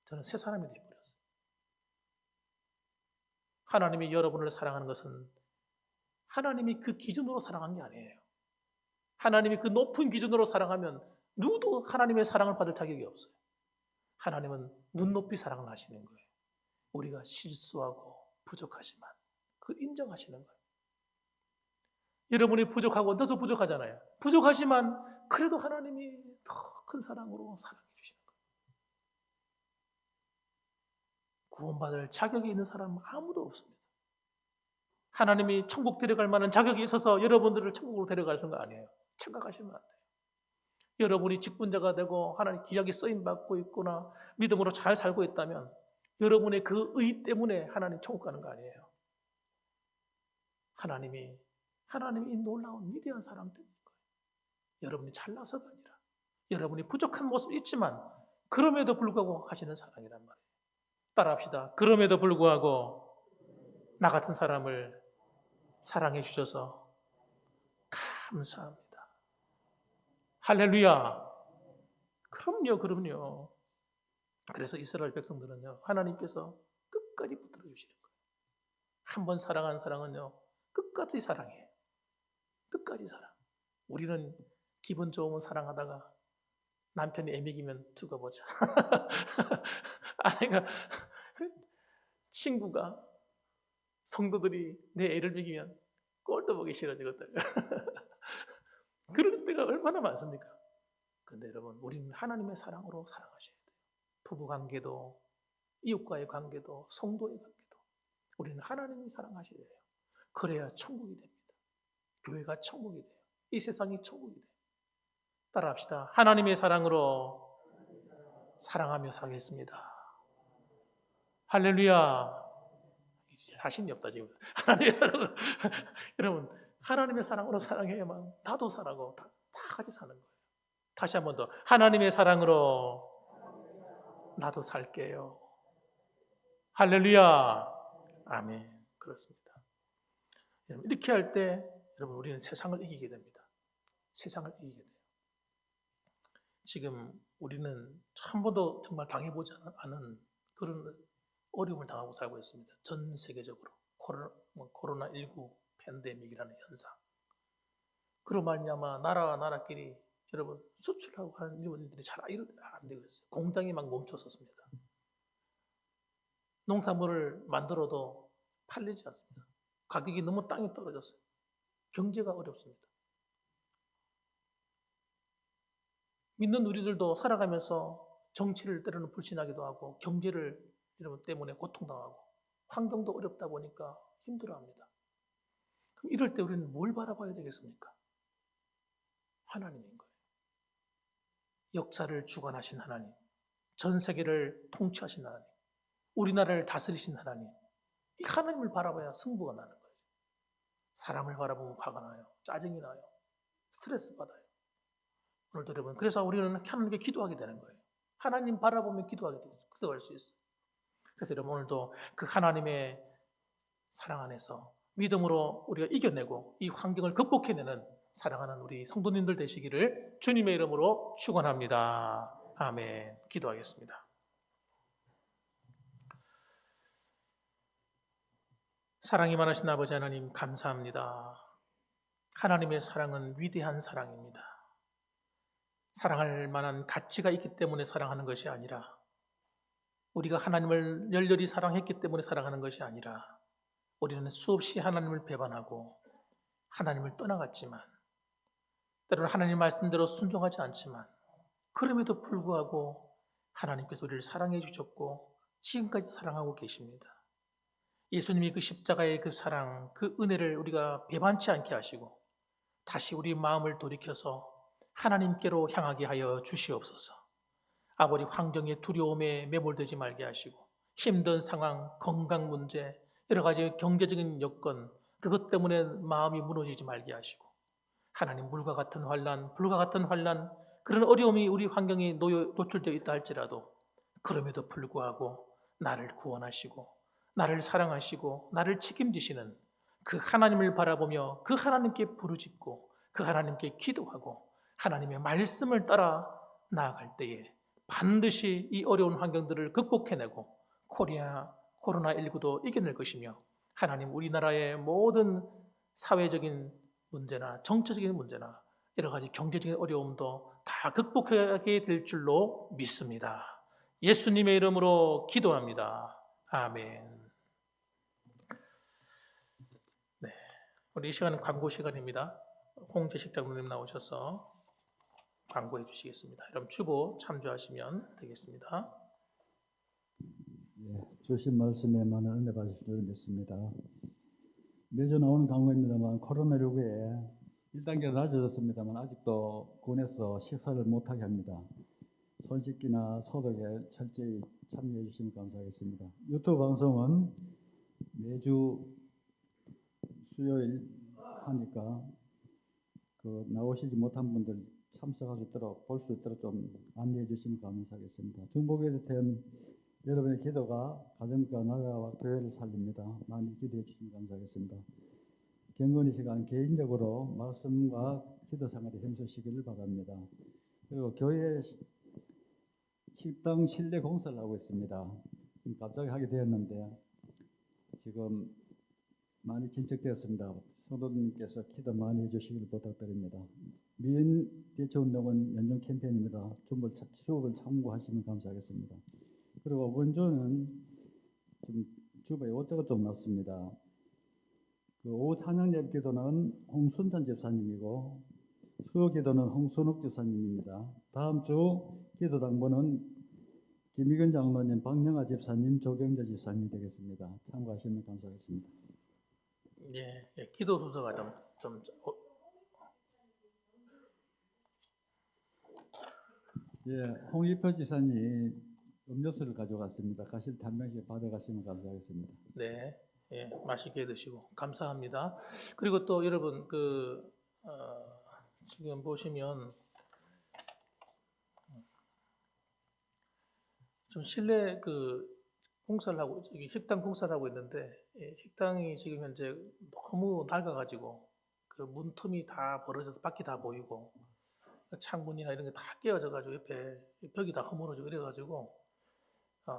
저는 새 사람이 되어버렸어요. 하나님이 여러분을 사랑하는 것은 하나님이 그 기준으로 사랑한 게 아니에요. 하나님이 그 높은 기준으로 사랑하면 누구도 하나님의 사랑을 받을 자격이 없어요. 하나님은 눈높이 사랑을 하시는 거예요. 우리가 실수하고 부족하지만 그걸 인정하시는 거예요. 여러분이 부족하고 너도 부족하잖아요. 부족하지만 그래도 하나님이 더 큰 사랑으로 사랑해 주시는 거예요. 구원받을 자격이 있는 사람은 아무도 없습니다. 하나님이 천국 데려갈 만한 자격이 있어서 여러분들을 천국으로 데려가시는 거 아니에요. 착각하시면 안 돼요. 여러분이 직분자가 되고 하나님 귀하게 쓰임받고 있거나 믿음으로 잘 살고 있다면 여러분의 그 의 때문에 하나님 천국 가는 거 아니에요. 하나님이 이 놀라운 위대한 사랑 때문인 거예요. 여러분이 잘나서가 아니라 여러분이 부족한 모습이 있지만 그럼에도 불구하고 하시는 사랑이란 말이에요. 따라합시다. 그럼에도 불구하고 나 같은 사람을 사랑해 주셔서 감사합니다. 할렐루야. 그럼요. 그래서 이스라엘 백성들은요, 하나님께서 끝까지 붙들어 주시는 거예요. 한 번 사랑한 사랑은요, 끝까지 사랑해. 끝까지 사랑. 우리는 기분 좋으면 사랑하다가 남편이 애먹이면 두고 보자. 아내가, 친구가, 성도들이 내 애를 먹이면 꼴도 보기 싫어지거든. 그럴 때가 얼마나 많습니까? 근데 여러분, 우리는 하나님의 사랑으로 사랑하셔야 돼요. 부부 관계도, 이웃과의 관계도, 성도의 관계도 우리는 하나님이 사랑하셔야 돼요. 그래야 천국이 됩니다. 교회가 천국이 돼요. 이 세상이 천국이 돼요. 따라합시다. 하나님의 사랑으로 사랑하며 살겠습니다. 할렐루야. 자신이 없다 지금. 여러분, 하나님의 사랑으로 사랑해야만 나도 사랑하고 다 같이 사는 거예요. 다시 한 번 더. 하나님의 사랑으로 나도 살게요. 할렐루야. 아멘. 그렇습니다. 여러분, 이렇게 할 때 여러분 우리는 세상을 이기게 됩니다. 세상을 이기게 돼요. 지금 우리는 한 번도 정말 당해보지 않은 그런 어려움을 당하고 살고 있습니다. 전 세계적으로 코로나19 팬데믹이라는 현상. 그로 말미암아 나라와 나라끼리 여러분 수출하고 하는 일들이 잘 안 되고 있어요. 공장이 막 멈춰섰습니다. 농산물을 만들어도 팔리지 않습니다. 가격이 너무 땅이 떨어졌어요. 경제가 어렵습니다. 믿는 우리들도 살아가면서 정치를 때로는 불신하기도 하고 경제를 여러분 때문에 고통당하고 환경도 어렵다 보니까 힘들어합니다. 그럼 이럴 때 우리는 뭘 바라봐야 되겠습니까? 하나님인 거예요. 역사를 주관하신 하나님, 전 세계를 통치하신 하나님, 우리나라를 다스리신 하나님, 이 하나님을 바라봐야 승부가 나는 거예요. 사람을 바라보면 화가 나요. 짜증이 나요. 스트레스 받아요. 오늘도 여러분, 그래서 우리는 하나님께 기도하게 되는 거예요. 하나님 바라보면 기도할 수 있어요. 그래서 여러분 오늘도 그 하나님의 사랑 안에서 믿음으로 우리가 이겨내고 이 환경을 극복해내는 사랑하는 우리 성도님들 되시기를 주님의 이름으로 축원합니다. 아멘. 기도하겠습니다. 사랑이 많으신 아버지 하나님 감사합니다. 하나님의 사랑은 위대한 사랑입니다. 사랑할 만한 가치가 있기 때문에 사랑하는 것이 아니라 우리가 하나님을 열렬히 사랑했기 때문에 사랑하는 것이 아니라 우리는 수없이 하나님을 배반하고 하나님을 떠나갔지만 때로는 하나님 말씀대로 순종하지 않지만 그럼에도 불구하고 하나님께서 우리를 사랑해 주셨고 지금까지 사랑하고 계십니다. 예수님이 그 십자가의 그 사랑, 그 은혜를 우리가 배반치 않게 하시고 다시 우리 마음을 돌이켜서 하나님께로 향하게 하여 주시옵소서. 아버지 환경의 두려움에 매몰되지 말게 하시고 힘든 상황, 건강 문제, 여러 가지 경제적인 여건 그것 때문에 마음이 무너지지 말게 하시고 하나님 물과 같은 환난, 불과 같은 환난 그런 어려움이 우리 환경에 노출되어 있다 할지라도 그럼에도 불구하고 나를 구원하시고 나를 사랑하시고 나를 책임지시는 그 하나님을 바라보며 그 하나님께 부르짖고 그 하나님께 기도하고 하나님의 말씀을 따라 나아갈 때에 반드시 이 어려운 환경들을 극복해내고 코로나19도 이겨낼 것이며 하나님 우리나라의 모든 사회적인 문제나 정치적인 문제나 여러 가지 경제적인 어려움도 다 극복하게 될 줄로 믿습니다. 예수님의 이름으로 기도합니다. 아멘. 네, 우리 이 시간은 광고 시간입니다. 홍재식 장로님 나오셔서 광고해 주시겠습니다. 여러분 추보 참조하시면 되겠습니다. 예, 주신 말씀에 많은 은혜 받으실 줄 믿습니다. 매주 나오는 광고입니다만 코로나19에 1단계가 낮아졌습니다만 아직도 군에서 식사를 못하게 합니다. 손 씻기나 소독에 철저히 참여해 주시면 감사하겠습니다. 유튜브 방송은 매주 수요일 하니까 그 나오시지 못한 분들 참석할 수 있도록 볼 수 있도록 좀 안내해 주시면 감사하겠습니다. 중보기도에 대한 여러분의 기도가 가정과 나라와 교회를 살립니다. 많이 기도해 주시면 감사하겠습니다. 경건의 시간 개인적으로 말씀과 기도 생활에 힘쓰시기를 바랍니다. 그리고 교회 식당 실내 공사를 하고 있습니다. 갑자기 하게 되었는데 지금 많이 진척되었습니다. 성도님께서 기도 많이 해주시기를 부탁드립니다. 미인 대처운동은 연중 캠페인입니다. 주업을 참고하시면 감사하겠습니다. 그리고 원조는 좀 주보에 오차가 좀 났습니다. 그 오후 찬양 예배 기도는 홍순찬 집사님이고 수요 기도는 홍순욱 집사님입니다. 다음 주 기도 당번은 김희근 장로님, 박영아 집사님, 조경재 집사님이 되겠습니다. 참고하시면 감사하겠습니다. 예, 기도 순서가 예, 홍익표 지사님 음료수를 가져갔습니다. 가실 때 한 명씩 받아가시면 감사하겠습니다. 네, 예, 맛있게 드시고 감사합니다. 그리고 또 여러분 지금 보시면 좀 실내 공사를 하고 식당 공사를 하고 있는데 식당이 지금 현재 너무 낡아가지고 그 문틈이 다 벌어져서 밖이 다 보이고 창문이나 이런 게 다 깨어져가지고 옆에 벽이 다 허물어지고 이래가지고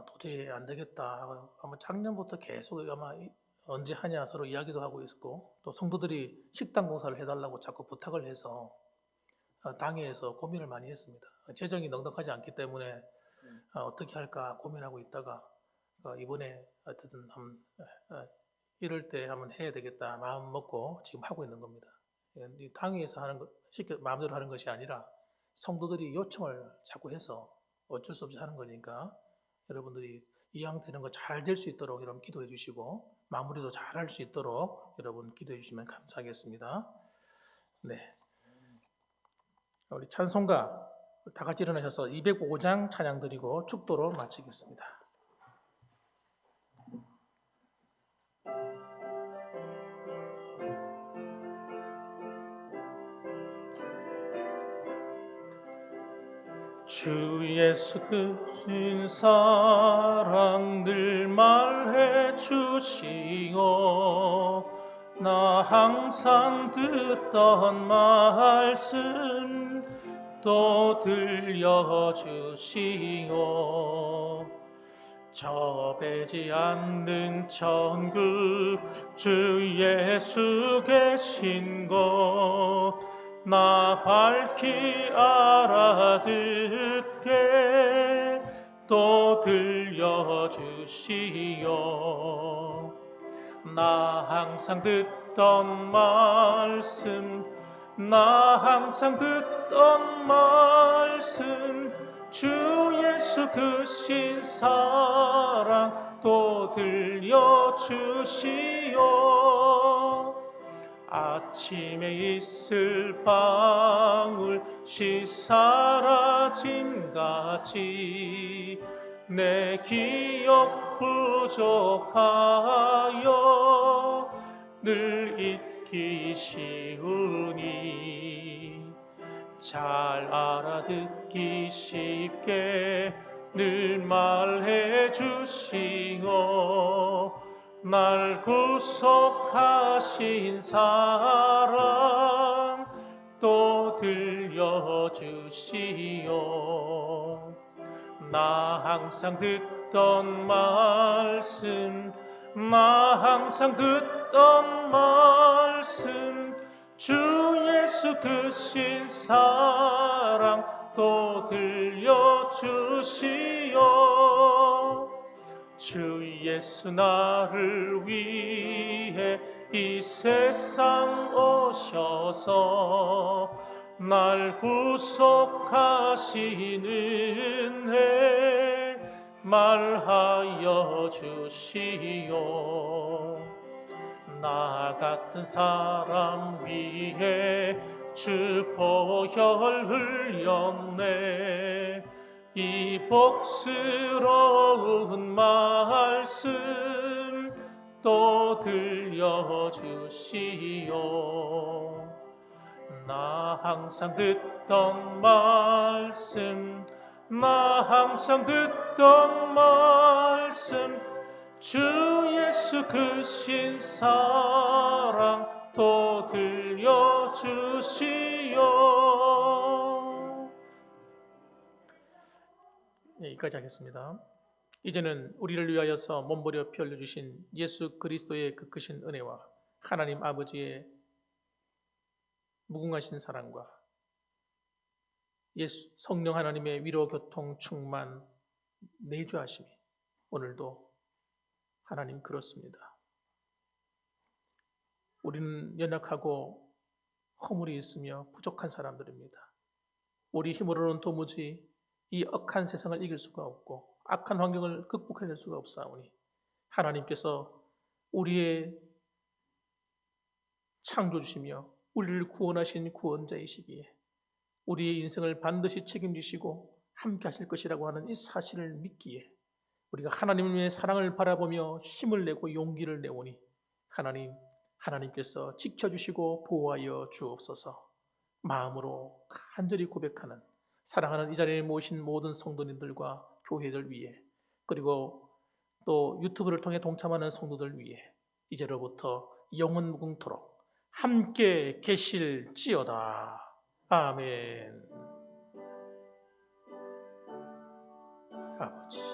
도저히 안 되겠다 하고 아마 작년부터 계속 아마 언제 하냐 서로 이야기도 하고 있었고 또 성도들이 식당 공사를 해달라고 자꾸 부탁을 해서 당회에서 고민을 많이 했습니다. 재정이 넉넉하지 않기 때문에 어떻게 할까 고민하고 있다가 이번에 어쨌든 이럴 때 한번 해야 되겠다 마음 먹고 지금 하고 있는 겁니다. 이 당회에서 하는 것 쉽게 마음대로 하는 것이 아니라 성도들이 요청을 자꾸 해서 어쩔 수 없이 하는 거니까 여러분들이 이왕되는 거 잘 될 수 있도록 여러분 기도해 주시고 마무리도 잘 할 수 있도록 여러분 기도해 주시면 감사하겠습니다. 네, 우리 찬송가 다 같이 일어나셔서 205장 찬양 드리고 축도로 마치겠습니다. 주 예수 그 사랑 늘 말해 주시오. 나 항상 듣던 말씀 또 들려주시오. 저 배지 않는 천국 주 예수 계신 곳 나 밝히 알아듣게 또 들려주시오. 나 항상 듣던 말씀 나 항상 듣던 말씀 주 예수 그 신 사랑 또 들려주시오. 아침에 있을 방울 시 사라짐같이 내 기억 부족하여 늘 잊기 쉬우니 잘 알아듣기 쉽게 늘 말해 주시오. 날 구속하신 사랑 또 들려주시오. 나 항상 듣던 말씀 나 항상 듣던 말씀 주 예수 그 신 사랑 또 들려주시오. 주 예수 나를 위해 이 세상 오셔서 날 구속하신 은혜 말하여 주시오. 나 같은 사람 위해 주 보혈 흘렸네. 이 복스러운 말씀 또 들려주시오. 나 항상 듣던 말씀 나 항상 듣던 말씀 주 예수 그 신 사랑 또 들려주시오. 네, 여기까지 하겠습니다. 이제는 우리를 위하여서 몸버려 피 흘려주신 예수 그리스도의 그 크신 은혜와 하나님 아버지의 무궁하신 사랑과 예수 성령 하나님의 위로 교통 충만 내주하심이 오늘도 하나님 그렇습니다. 우리는 연약하고 허물이 있으며 부족한 사람들입니다. 우리 힘으로는 도무지 이 악한 세상을 이길 수가 없고 악한 환경을 극복해낼 수가 없사오니 하나님께서 우리의 창조주시며 우리를 구원하신 구원자이시기에 우리의 인생을 반드시 책임지시고 함께 하실 것이라고 하는 이 사실을 믿기에 우리가 하나님의 사랑을 바라보며 힘을 내고 용기를 내오니 하나님께서 지켜주시고 보호하여 주옵소서. 마음으로 간절히 고백하는 사랑하는 이 자리에 모신 모든 성도님들과 교회들 위해 그리고 또 유튜브를 통해 동참하는 성도들 위해 이제로부터 영원 무궁토록 함께 계실지어다. 아멘. 아버지.